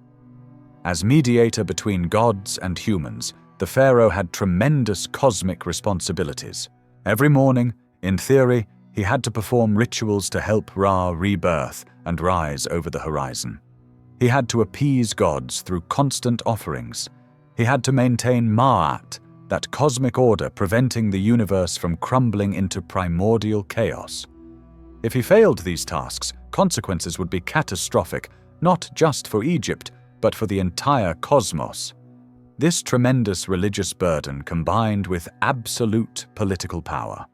As mediator between gods and humans, the pharaoh had tremendous cosmic responsibilities. Every morning, in theory, he had to perform rituals to help Ra rebirth and rise over the horizon. He had to appease gods through constant offerings. He had to maintain Ma'at, that cosmic order preventing the universe from crumbling into primordial chaos. If he failed these tasks, consequences would be catastrophic, not just for Egypt, but for the entire cosmos. This tremendous religious burden combined with absolute political power.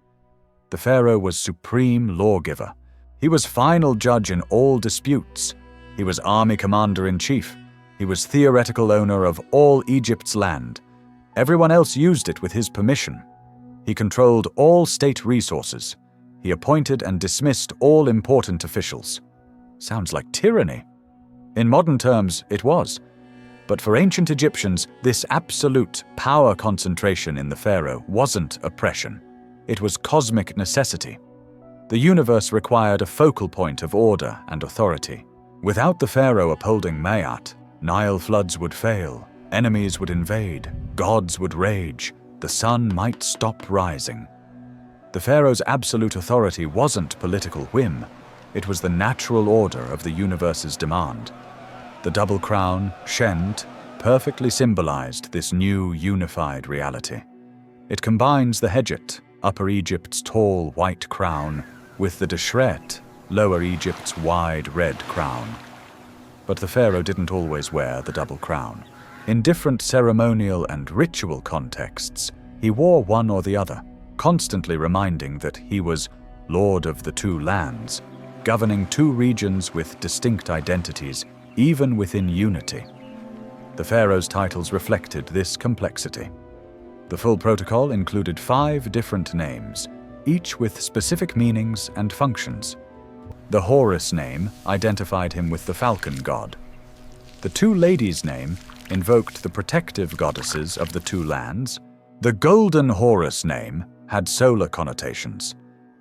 The pharaoh was supreme lawgiver. He was final judge in all disputes. He was army commander-in-chief. He was theoretical owner of all Egypt's land. Everyone else used it with his permission. He controlled all state resources. He appointed and dismissed all important officials. Sounds like tyranny. In modern terms, it was. But for ancient Egyptians, this absolute power concentration in the pharaoh wasn't oppression. It was cosmic necessity. The universe required a focal point of order and authority. Without the pharaoh upholding Ma'at, Nile floods would fail, enemies would invade, gods would rage, the sun might stop rising. The pharaoh's absolute authority wasn't political whim. It was the natural order of the universe's demand. The double crown, Shent, perfectly symbolized this new unified reality. It combines the Hedjet, Upper Egypt's tall white crown, with the Deshret, Lower Egypt's wide red crown. But the pharaoh didn't always wear the double crown. In different ceremonial and ritual contexts, he wore one or the other, constantly reminding that he was Lord of the two lands, governing two regions with distinct identities, even within unity. The pharaoh's titles reflected this complexity. The full protocol included 5 different names, each with specific meanings and functions. The Horus name identified him with the falcon god. The two ladies' name invoked the protective goddesses of the two lands. The golden Horus name had solar connotations.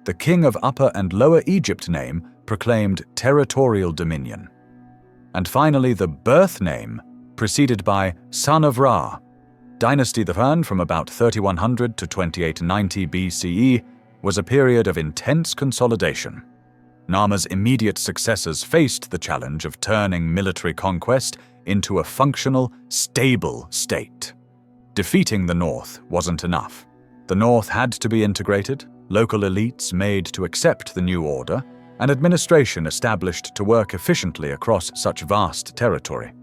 The king of Upper and Lower Egypt name proclaimed territorial dominion. And finally, the birth name, preceded by Son of Ra. Dynasty I from about 3100 to 2890 BCE was a period of intense consolidation. Narmer's immediate successors faced the challenge of turning military conquest into a functional, stable state. Defeating the North wasn't enough. The North had to be integrated, local elites made to accept the new order, and administration established to work efficiently across such vast territory.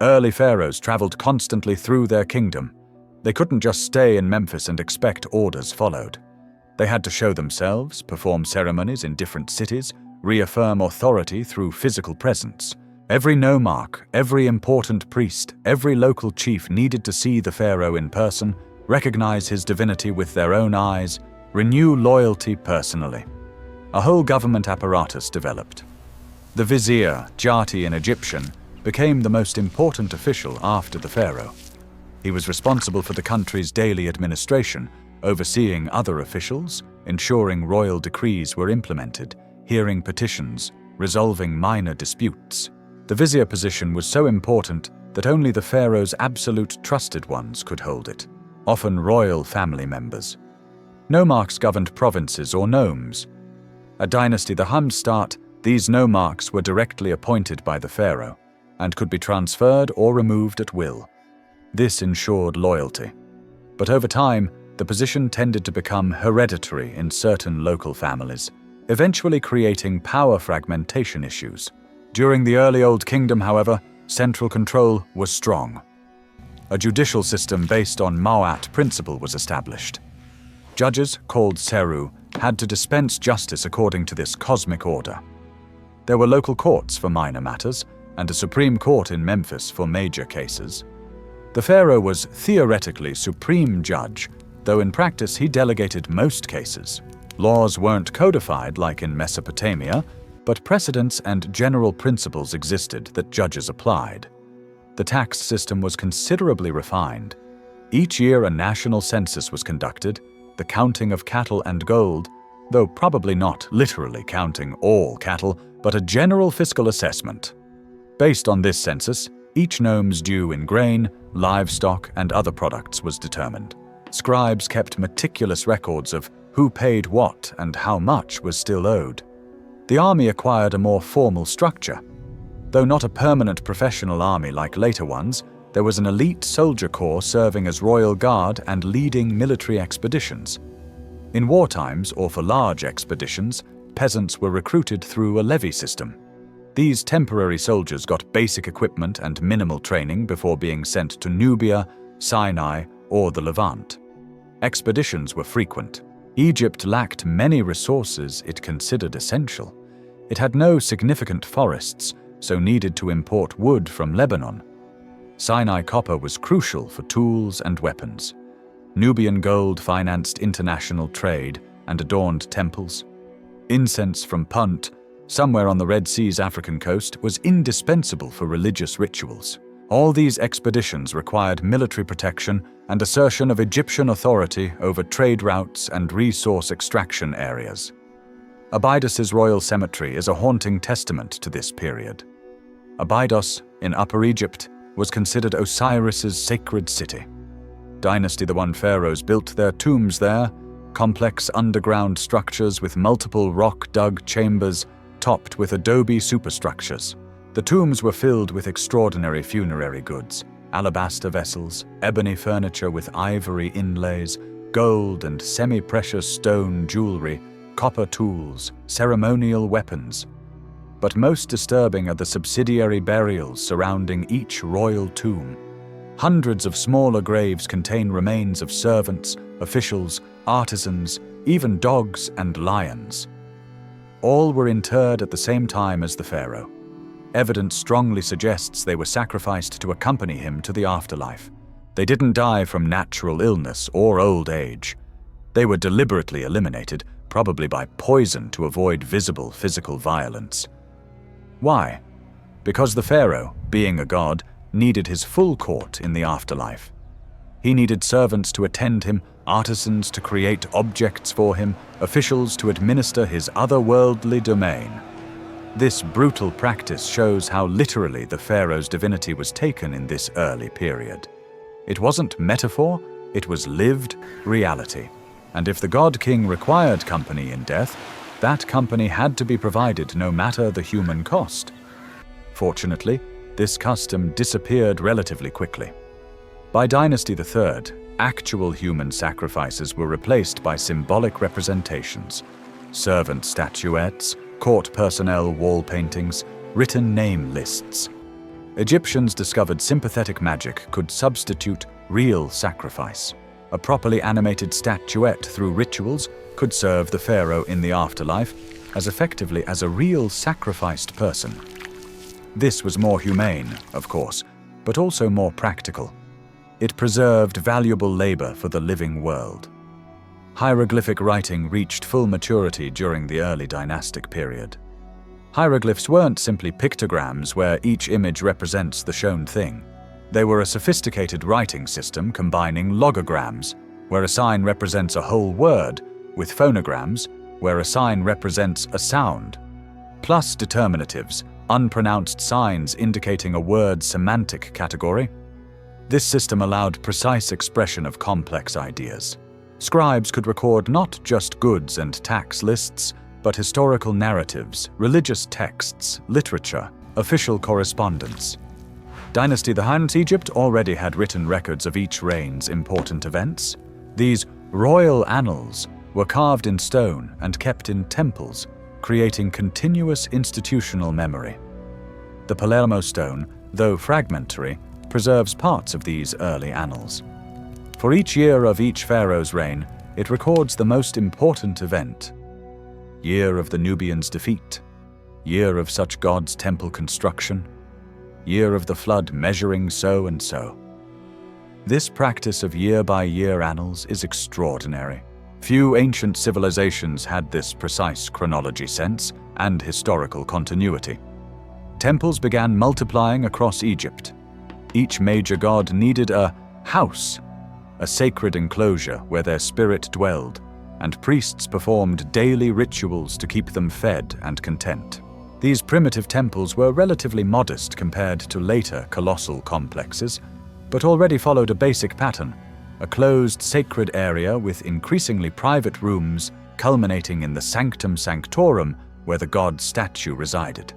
Early pharaohs traveled constantly through their kingdom. They couldn't just stay in Memphis and expect orders followed. They had to show themselves, perform ceremonies in different cities, reaffirm authority through physical presence. Every nomarch, every important priest, every local chief needed to see the pharaoh in person, recognize his divinity with their own eyes, renew loyalty personally. A whole government apparatus developed. The vizier, Jati in Egyptian, became the most important official after the pharaoh. He was responsible for the country's daily administration, overseeing other officials, ensuring royal decrees were implemented, hearing petitions, resolving minor disputes. The vizier position was so important that only the pharaoh's absolute trusted ones could hold it, often royal family members. Nomarchs governed provinces or nomes. A dynasty, the Hamstat, these nomarchs were directly appointed by the pharaoh and could be transferred or removed at will. This ensured loyalty. But over time, the position tended to become hereditary in certain local families, eventually creating power fragmentation issues. During the early Old Kingdom, however, central control was strong. A judicial system based on Ma'at principle was established. Judges, called Seru, had to dispense justice according to this cosmic order. There were local courts for minor matters, and a Supreme Court in Memphis for major cases. The pharaoh was theoretically supreme judge, though in practice he delegated most cases. Laws weren't codified like in Mesopotamia, but precedents and general principles existed that judges applied. The tax system was considerably refined. Each year a national census was conducted, the counting of cattle and gold, though probably not literally counting all cattle, but a general fiscal assessment. Based on this census, each nome's due in grain, livestock, and other products was determined. Scribes kept meticulous records of who paid what and how much was still owed. The army acquired a more formal structure. Though not a permanent professional army like later ones, there was an elite soldier corps serving as royal guard and leading military expeditions. In war times or for large expeditions, peasants were recruited through a levy system. These temporary soldiers got basic equipment and minimal training before being sent to Nubia, Sinai, or the Levant. Expeditions were frequent. Egypt lacked many resources it considered essential. It had no significant forests, so needed to import wood from Lebanon. Sinai copper was crucial for tools and weapons. Nubian gold financed international trade and adorned temples. Incense from Punt, somewhere on the Red Sea's African coast, was indispensable for religious rituals. All these expeditions required military protection and assertion of Egyptian authority over trade routes and resource extraction areas. Abydos's royal cemetery is a haunting testament to this period. Abydos, in Upper Egypt, was considered Osiris's sacred city. Dynasty I pharaohs built their tombs there, complex underground structures with multiple rock-dug chambers topped with adobe superstructures. The tombs were filled with extraordinary funerary goods, alabaster vessels, ebony furniture with ivory inlays, gold and semi-precious stone jewelry, copper tools, ceremonial weapons. But most disturbing are the subsidiary burials surrounding each royal tomb. Hundreds of smaller graves contain remains of servants, officials, artisans, even dogs and lions. All were interred at the same time as the pharaoh. Evidence strongly suggests they were sacrificed to accompany him to the afterlife. They didn't die from natural illness or old age. They were deliberately eliminated, probably by poison to avoid visible physical violence. Why? Because the pharaoh, being a god, needed his full court in the afterlife. He needed servants to attend him, artisans to create objects for him, officials to administer his otherworldly domain. This brutal practice shows how literally the pharaoh's divinity was taken in this early period. It wasn't metaphor, it was lived reality. And if the god-king required company in death, that company had to be provided no matter the human cost. Fortunately, this custom disappeared relatively quickly. By Dynasty III, actual human sacrifices were replaced by symbolic representations: servant statuettes, court personnel wall paintings, written name lists. Egyptians discovered sympathetic magic could substitute real sacrifice. A properly animated statuette through rituals could serve the pharaoh in the afterlife as effectively as a real sacrificed person. This was more humane, of course, but also more practical. It preserved valuable labor for the living world. Hieroglyphic writing reached full maturity during the Early Dynastic Period. Hieroglyphs weren't simply pictograms where each image represents the shown thing. They were a sophisticated writing system combining logograms, where a sign represents a whole word, with phonograms, where a sign represents a sound, plus determinatives, unpronounced signs indicating a word's semantic category. This system allowed precise expression of complex ideas. Scribes could record not just goods and tax lists, but historical narratives, religious texts, literature, official correspondence. Dynasty the Huns Egypt already had written records of each reign's important events. These royal annals were carved in stone and kept in temples, creating continuous institutional memory. The Palermo stone, though fragmentary, preserves parts of these early annals. For each year of each pharaoh's reign, it records the most important event. Year of the Nubians' defeat, year of such god's temple construction, year of the flood measuring so and so. This practice of year-by-year annals is extraordinary. Few ancient civilizations had this precise chronology sense and historical continuity. Temples began multiplying across Egypt. Each major god needed a house, a sacred enclosure where their spirit dwelled, and priests performed daily rituals to keep them fed and content. These primitive temples were relatively modest compared to later colossal complexes, but already followed a basic pattern, a closed sacred area with increasingly private rooms culminating in the sanctum sanctorum where the god's statue resided.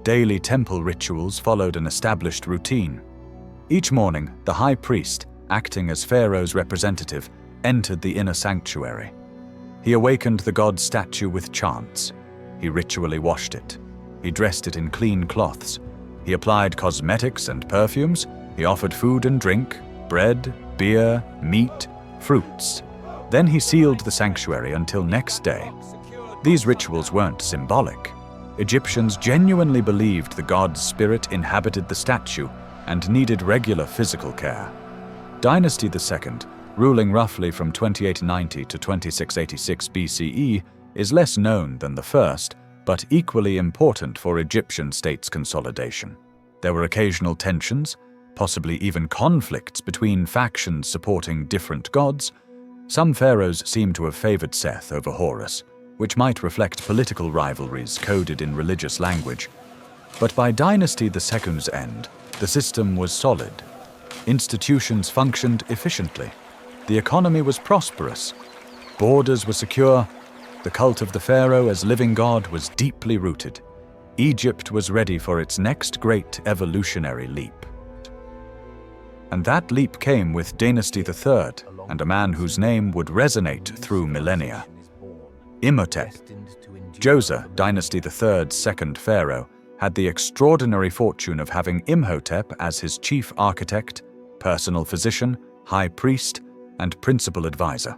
Daily temple rituals followed an established routine. Each morning, the high priest, acting as pharaoh's representative, entered the inner sanctuary. He awakened the god's statue with chants. He ritually washed it. He dressed it in clean cloths. He applied cosmetics and perfumes. He offered food and drink, bread, beer, meat, fruits. Then he sealed the sanctuary until next day. These rituals weren't symbolic. Egyptians genuinely believed the god's spirit inhabited the statue and needed regular physical care. Dynasty II, ruling roughly from 2890 to 2686 BCE, is less known than the first, but equally important for Egyptian state's consolidation. There were occasional tensions, possibly even conflicts between factions supporting different gods. Some pharaohs seem to have favored Seth over Horus, which might reflect political rivalries coded in religious language. But by Dynasty II's end, the system was solid. Institutions functioned efficiently. The economy was prosperous. Borders were secure. The cult of the pharaoh as living god was deeply rooted. Egypt was ready for its next great evolutionary leap. And that leap came with Dynasty III and a man whose name would resonate through millennia. Imhotep. Djoser, Dynasty III's second pharaoh, had the extraordinary fortune of having Imhotep as his chief architect, personal physician, high priest, and principal advisor.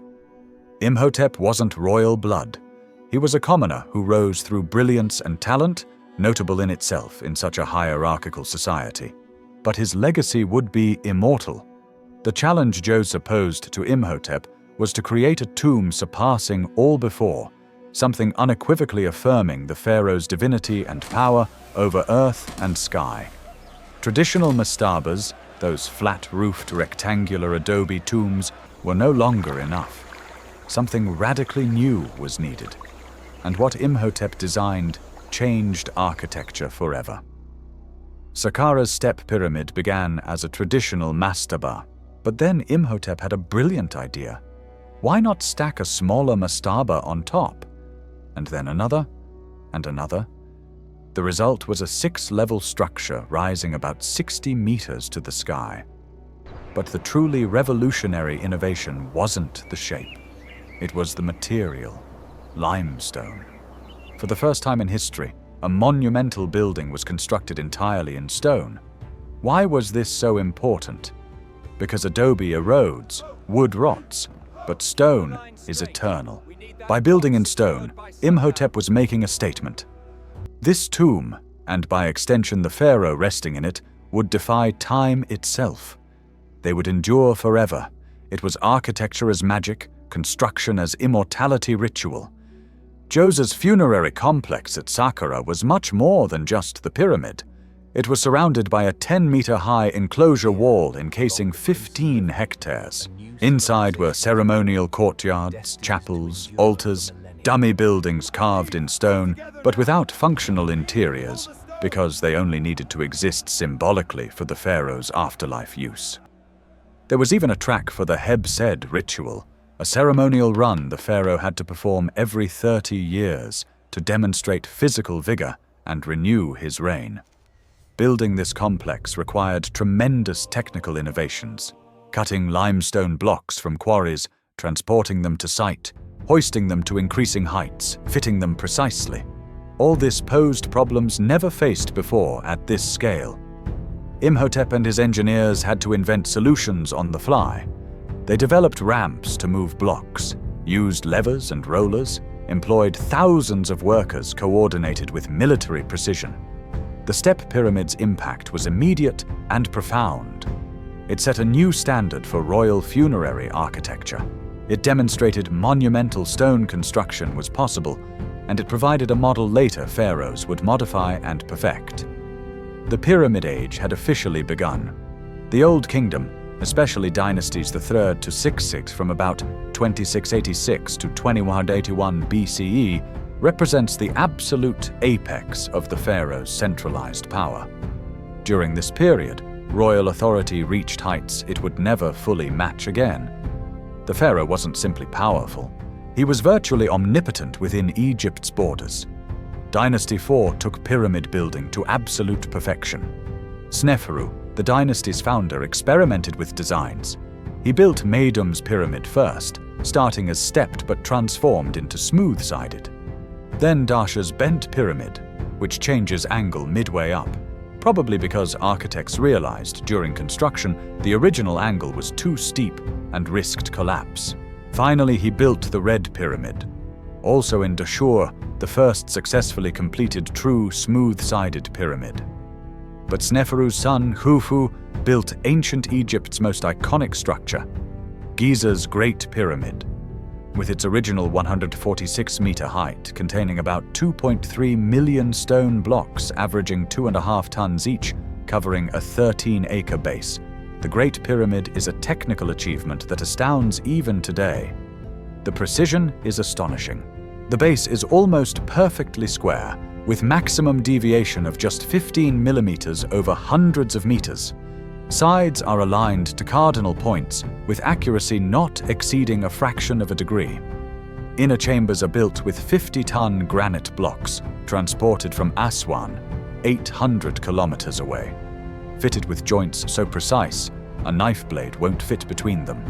Imhotep wasn't royal blood. He was a commoner who rose through brilliance and talent, notable in itself in such a hierarchical society. But his legacy would be immortal. The challenge Djoser posed to Imhotep was to create a tomb surpassing all before, something unequivocally affirming the pharaoh's divinity and power over earth and sky. Traditional mastabas, those flat-roofed rectangular adobe tombs, were no longer enough. Something radically new was needed, and what Imhotep designed changed architecture forever. Saqqara's Step Pyramid began as a traditional mastaba, but then Imhotep had a brilliant idea. Why not stack a smaller mastaba on top? And then another, and another. The result was a 6-level structure rising about 60 meters to the sky. But the truly revolutionary innovation wasn't the shape. It was the material, limestone. For the first time in history, a monumental building was constructed entirely in stone. Why was this so important? Because adobe erodes, wood rots, but stone is eternal. By building in stone, Imhotep was making a statement. This tomb, and by extension the pharaoh resting in it, would defy time itself. They would endure forever. It was architecture as magic, construction as immortality ritual. Djoser's funerary complex at Saqqara was much more than just the pyramid. It was surrounded by a 10-meter-high enclosure wall encasing 15 hectares. Inside were ceremonial courtyards, chapels, altars, dummy buildings carved in stone, but without functional interiors, because they only needed to exist symbolically for the pharaoh's afterlife use. There was even a track for the Heb-Sed ritual, a ceremonial run the pharaoh had to perform every 30 years to demonstrate physical vigor and renew his reign. Building this complex required tremendous technical innovations, cutting limestone blocks from quarries, transporting them to site, hoisting them to increasing heights, fitting them precisely. All this posed problems never faced before at this scale. Imhotep and his engineers had to invent solutions on the fly. They developed ramps to move blocks, used levers and rollers, employed thousands of workers coordinated with military precision. The Step Pyramid's impact was immediate and profound. It set a new standard for royal funerary architecture. It demonstrated monumental stone construction was possible, and it provided a model later pharaohs would modify and perfect. The Pyramid Age had officially begun. The Old Kingdom, especially dynasties III to VI from about 2686 to 2181 BCE, represents the absolute apex of the pharaoh's centralized power. During this period, royal authority reached heights it would never fully match again. The pharaoh wasn't simply powerful. He was virtually omnipotent within Egypt's borders. Dynasty IV took pyramid building to absolute perfection. Sneferu, the dynasty's founder, experimented with designs. He built Meidum's pyramid first, starting as stepped but transformed into smooth-sided. Then Dasha's bent pyramid, which changes angle midway up, probably because architects realized during construction the original angle was too steep and risked collapse. Finally, he built the Red Pyramid. Also in Dashur, the first successfully completed true smooth-sided pyramid. But Sneferu's son, Khufu, built ancient Egypt's most iconic structure, Giza's Great Pyramid, with its original 146-meter height, containing about 2.3 million stone blocks averaging 2.5 tons each, covering a 13-acre base. The Great Pyramid is a technical achievement that astounds even today. The precision is astonishing. The base is almost perfectly square, with maximum deviation of just 15 millimeters over hundreds of meters. Sides are aligned to cardinal points, with accuracy not exceeding a fraction of a degree. Inner chambers are built with 50-ton granite blocks, transported from Aswan, 800 kilometers away. Fitted with joints so precise, a knife blade won't fit between them.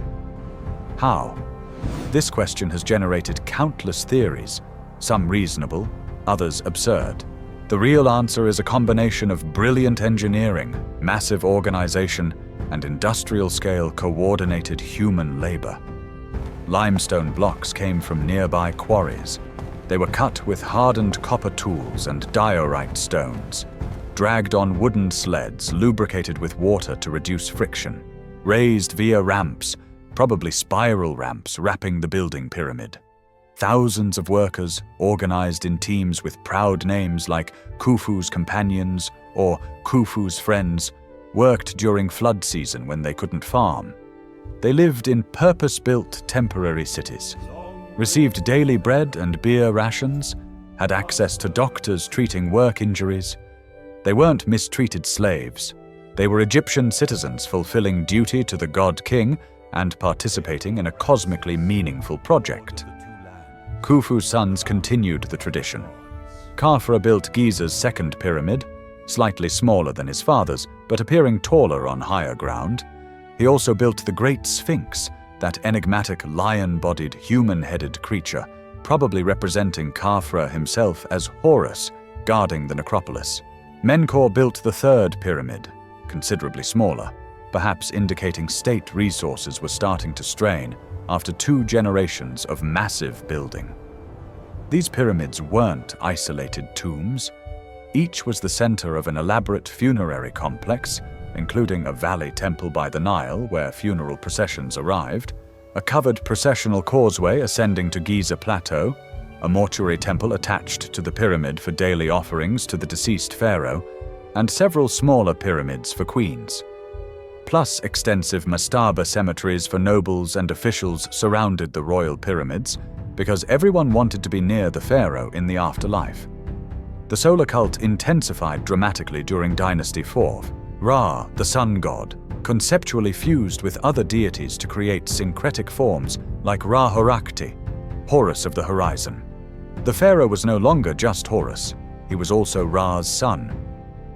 How? This question has generated countless theories, some reasonable, others absurd. The real answer is a combination of brilliant engineering, massive organization, and industrial-scale coordinated human labor. Limestone blocks came from nearby quarries. They were cut with hardened copper tools and diorite stones, dragged on wooden sleds lubricated with water to reduce friction, raised via ramps, probably spiral ramps wrapping the building pyramid. Thousands of workers, organized in teams with proud names like Khufu's Companions or Khufu's Friends, worked during flood season when they couldn't farm. They lived in purpose-built temporary cities, received daily bread and beer rations, had access to doctors treating work injuries. They weren't mistreated slaves. They were Egyptian citizens fulfilling duty to the god-king and participating in a cosmically meaningful project. Khufu's sons continued the tradition. Khafra built Giza's second pyramid, slightly smaller than his father's, but appearing taller on higher ground. He also built the Great Sphinx, that enigmatic lion-bodied, human-headed creature, probably representing Khafra himself as Horus, guarding the necropolis. Menkaure built the third pyramid, considerably smaller, perhaps indicating state resources were starting to strain after 2 generations of massive building. These pyramids weren't isolated tombs. Each was the center of an elaborate funerary complex, including a valley temple by the Nile where funeral processions arrived, a covered processional causeway ascending to Giza Plateau, a mortuary temple attached to the pyramid for daily offerings to the deceased pharaoh, and several smaller pyramids for queens. Plus extensive mastaba cemeteries for nobles and officials surrounded the royal pyramids because everyone wanted to be near the pharaoh in the afterlife. The solar cult intensified dramatically during Dynasty 4. Ra, the sun god, conceptually fused with other deities to create syncretic forms like Ra-Horakhti, Horus of the horizon. The pharaoh was no longer just Horus, he was also Ra's son.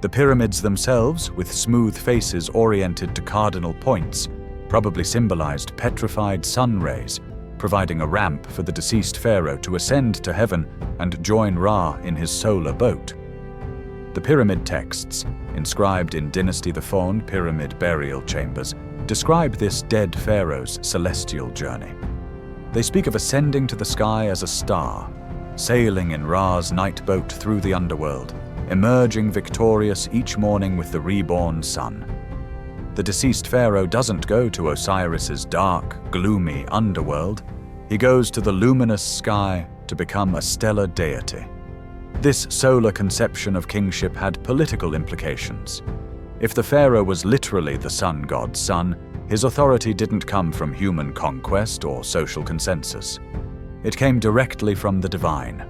The pyramids themselves, with smooth faces oriented to cardinal points, probably symbolized petrified sun rays, providing a ramp for the deceased pharaoh to ascend to heaven and join Ra in his solar boat. The pyramid texts, inscribed in Dynasty the Fawn pyramid burial chambers, describe this dead pharaoh's celestial journey. They speak of ascending to the sky as a star, sailing in Ra's night boat through the underworld, emerging victorious each morning with the reborn sun. The deceased pharaoh doesn't go to Osiris's dark, gloomy underworld. He goes to the luminous sky to become a stellar deity. This solar conception of kingship had political implications. If the pharaoh was literally the sun god's son, his authority didn't come from human conquest or social consensus. It came directly from the divine.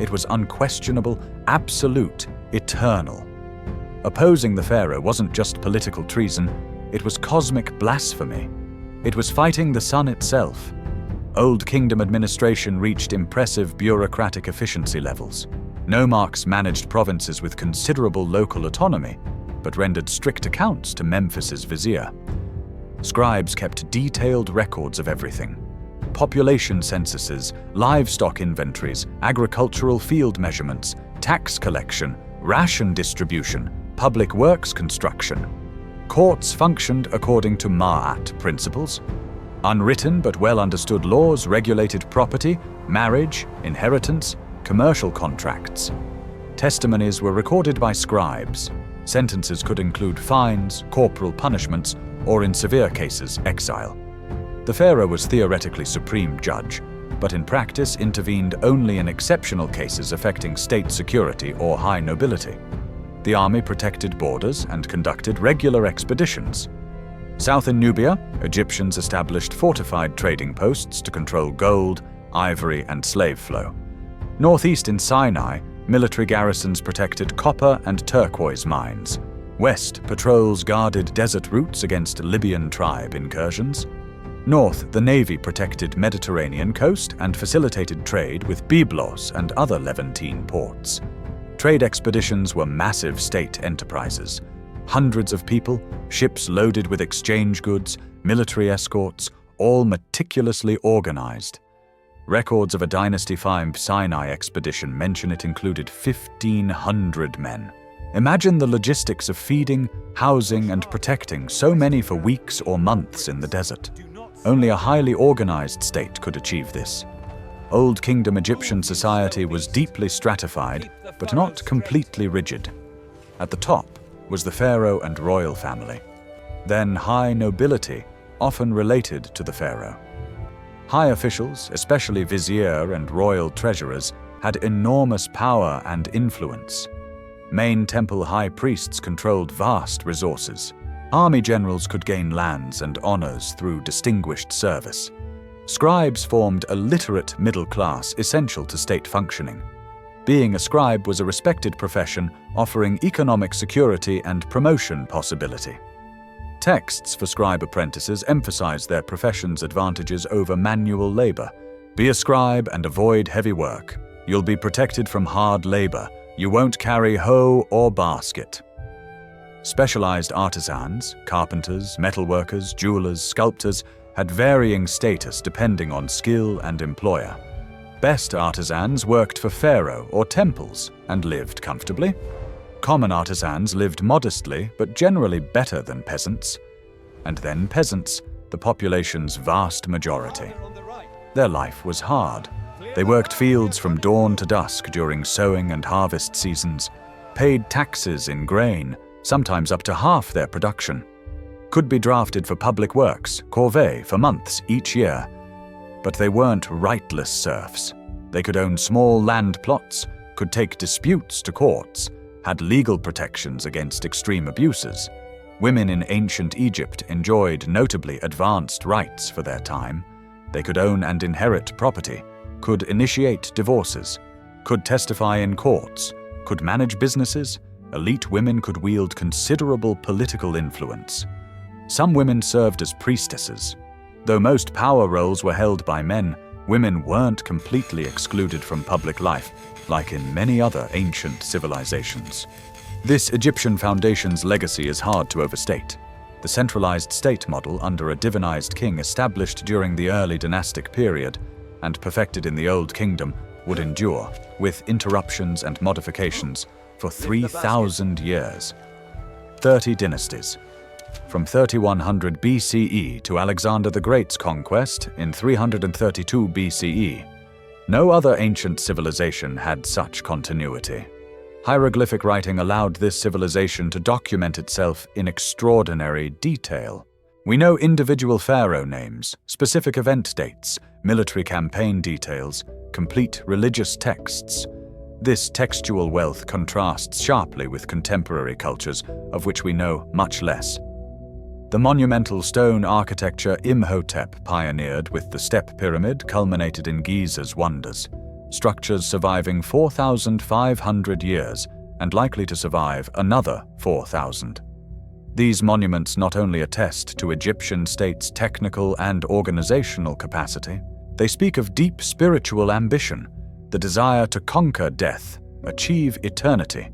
It was unquestionable, absolute, eternal. Opposing the pharaoh wasn't just political treason, it was cosmic blasphemy. It was fighting the sun itself. Old Kingdom administration reached impressive bureaucratic efficiency levels. Nomarchs managed provinces with considerable local autonomy, but rendered strict accounts to Memphis's vizier. Scribes kept detailed records of everything: population censuses, livestock inventories, agricultural field measurements, tax collection, ration distribution, public works construction. Courts functioned according to Ma'at principles. Unwritten but well-understood laws regulated property, marriage, inheritance, commercial contracts. Testimonies were recorded by scribes. Sentences could include fines, corporal punishments, or in severe cases, exile. The pharaoh was theoretically supreme judge, but in practice intervened only in exceptional cases affecting state security or high nobility. The army protected borders and conducted regular expeditions. South in Nubia, Egyptians established fortified trading posts to control gold, ivory, and slave flow. Northeast in Sinai, military garrisons protected copper and turquoise mines. West, patrols guarded desert routes against Libyan tribe incursions. North, the navy protected Mediterranean coast and facilitated trade with Byblos and other Levantine ports. Trade expeditions were massive state enterprises. Hundreds of people, ships loaded with exchange goods, military escorts, all meticulously organized. Records of a Dynasty 5 Sinai expedition mention it included 1,500 men. Imagine the logistics of feeding, housing, and protecting so many for weeks or months in the desert. Only a highly organized state could achieve this. Old Kingdom Egyptian society was deeply stratified, but not completely rigid. At the top was the pharaoh and royal family. Then high nobility, often related to the pharaoh. High officials, especially vizier and royal treasurers, had enormous power and influence. Main temple high priests controlled vast resources. Army generals could gain lands and honors through distinguished service. Scribes formed a literate middle class essential to state functioning. Being a scribe was a respected profession, offering economic security and promotion possibility. Texts for scribe apprentices emphasized their profession's advantages over manual labor. Be a scribe and avoid heavy work. You'll be protected from hard labor. You won't carry hoe or basket. Specialized artisans, carpenters, metalworkers, jewelers, sculptors, had varying status depending on skill and employer. Best artisans worked for pharaoh or temples and lived comfortably. Common artisans lived modestly, but generally better than peasants. And then peasants, the population's vast majority. Their life was hard. They worked fields from dawn to dusk during sowing and harvest seasons, paid taxes in grain, sometimes up to half their production, could be drafted for public works, corvée, for months each year. But they weren't rightless serfs. They could own small land plots, could take disputes to courts, had legal protections against extreme abuses. Women in ancient Egypt enjoyed notably advanced rights for their time. They could own and inherit property, could initiate divorces, could testify in courts, could manage businesses. Elite women could wield considerable political influence. Some women served as priestesses. Though most power roles were held by men, women weren't completely excluded from public life, like in many other ancient civilizations. This Egyptian foundation's legacy is hard to overstate. The centralized state model under a divinized king established during the Early Dynastic Period and perfected in the Old Kingdom would endure, with interruptions and modifications, for 3,000 years. 30 dynasties. From 3100 BCE to Alexander the Great's conquest in 332 BCE, no other ancient civilization had such continuity. Hieroglyphic writing allowed this civilization to document itself in extraordinary detail. We know individual pharaoh names, specific event dates, military campaign details, complete religious texts. This textual wealth contrasts sharply with contemporary cultures, of which we know much less. The monumental stone architecture Imhotep pioneered with the Step Pyramid culminated in Giza's wonders, structures surviving 4,500 years and likely to survive another 4,000. These monuments not only attest to Egyptian state's technical and organizational capacity, they speak of deep spiritual ambition, the desire to conquer death, achieve eternity.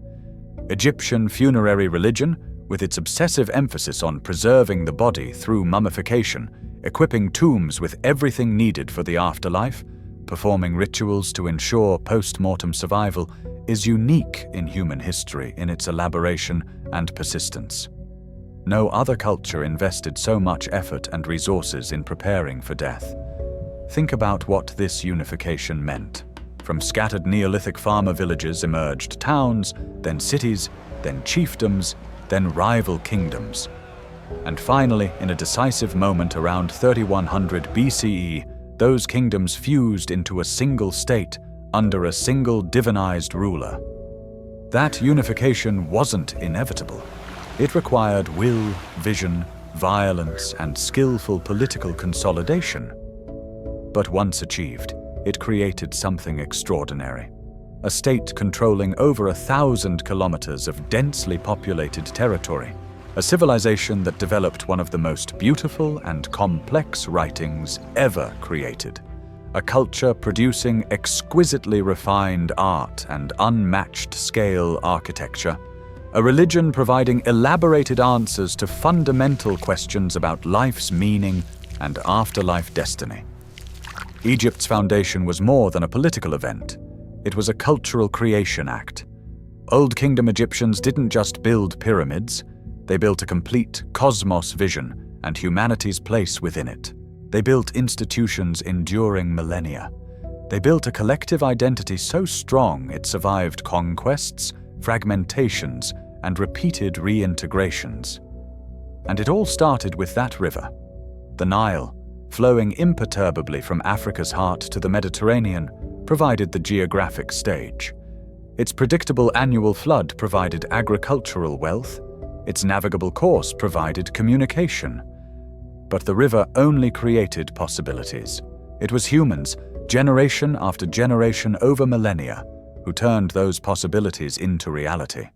Egyptian funerary religion, with its obsessive emphasis on preserving the body through mummification, equipping tombs with everything needed for the afterlife, performing rituals to ensure post-mortem survival, is unique in human history in its elaboration and persistence. No other culture invested so much effort and resources in preparing for death. Think about what this unification meant. From scattered Neolithic farmer villages emerged towns, then cities, then chiefdoms, then rival kingdoms. And finally, in a decisive moment around 3100 BCE, those kingdoms fused into a single state under a single divinized ruler. That unification wasn't inevitable. It required will, vision, violence, and skillful political consolidation. But once achieved, it created something extraordinary. A state controlling over 1,000 kilometers of densely populated territory, a civilization that developed one of the most beautiful and complex writings ever created, a culture producing exquisitely refined art and unmatched scale architecture, a religion providing elaborated answers to fundamental questions about life's meaning and afterlife destiny. Egypt's foundation was more than a political event. It was a cultural creation act. Old Kingdom Egyptians didn't just build pyramids, they built a complete cosmos vision and humanity's place within it. They built institutions enduring millennia. They built a collective identity so strong it survived conquests, fragmentations, and repeated reintegrations. And it all started with that river, the Nile, flowing imperturbably from Africa's heart to the Mediterranean, provided the geographic stage. Its predictable annual flood provided agricultural wealth. Its navigable course provided communication. But the river only created possibilities. It was humans, generation after generation over millennia, who turned those possibilities into reality.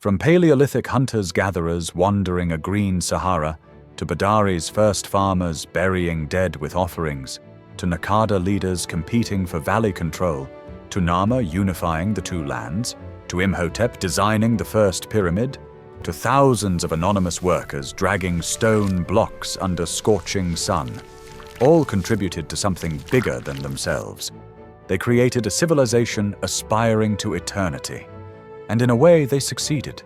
From Paleolithic hunters-gatherers wandering a green Sahara, to Badari's first farmers burying dead with offerings, to Nakada leaders competing for valley control, to Narmer unifying the two lands, to Imhotep designing the first pyramid, to thousands of anonymous workers dragging stone blocks under scorching sun, all contributed to something bigger than themselves. They created a civilization aspiring to eternity, And in a way, they succeeded.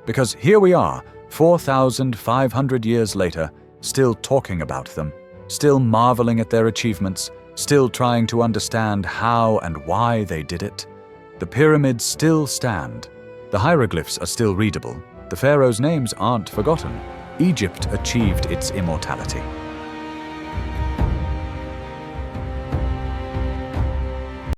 Because here we are, 4,500 years later, still talking about them, still marveling at their achievements, still trying to understand how and why they did it. The pyramids still stand. The hieroglyphs are still readable. The pharaohs' names aren't forgotten. Egypt achieved its immortality.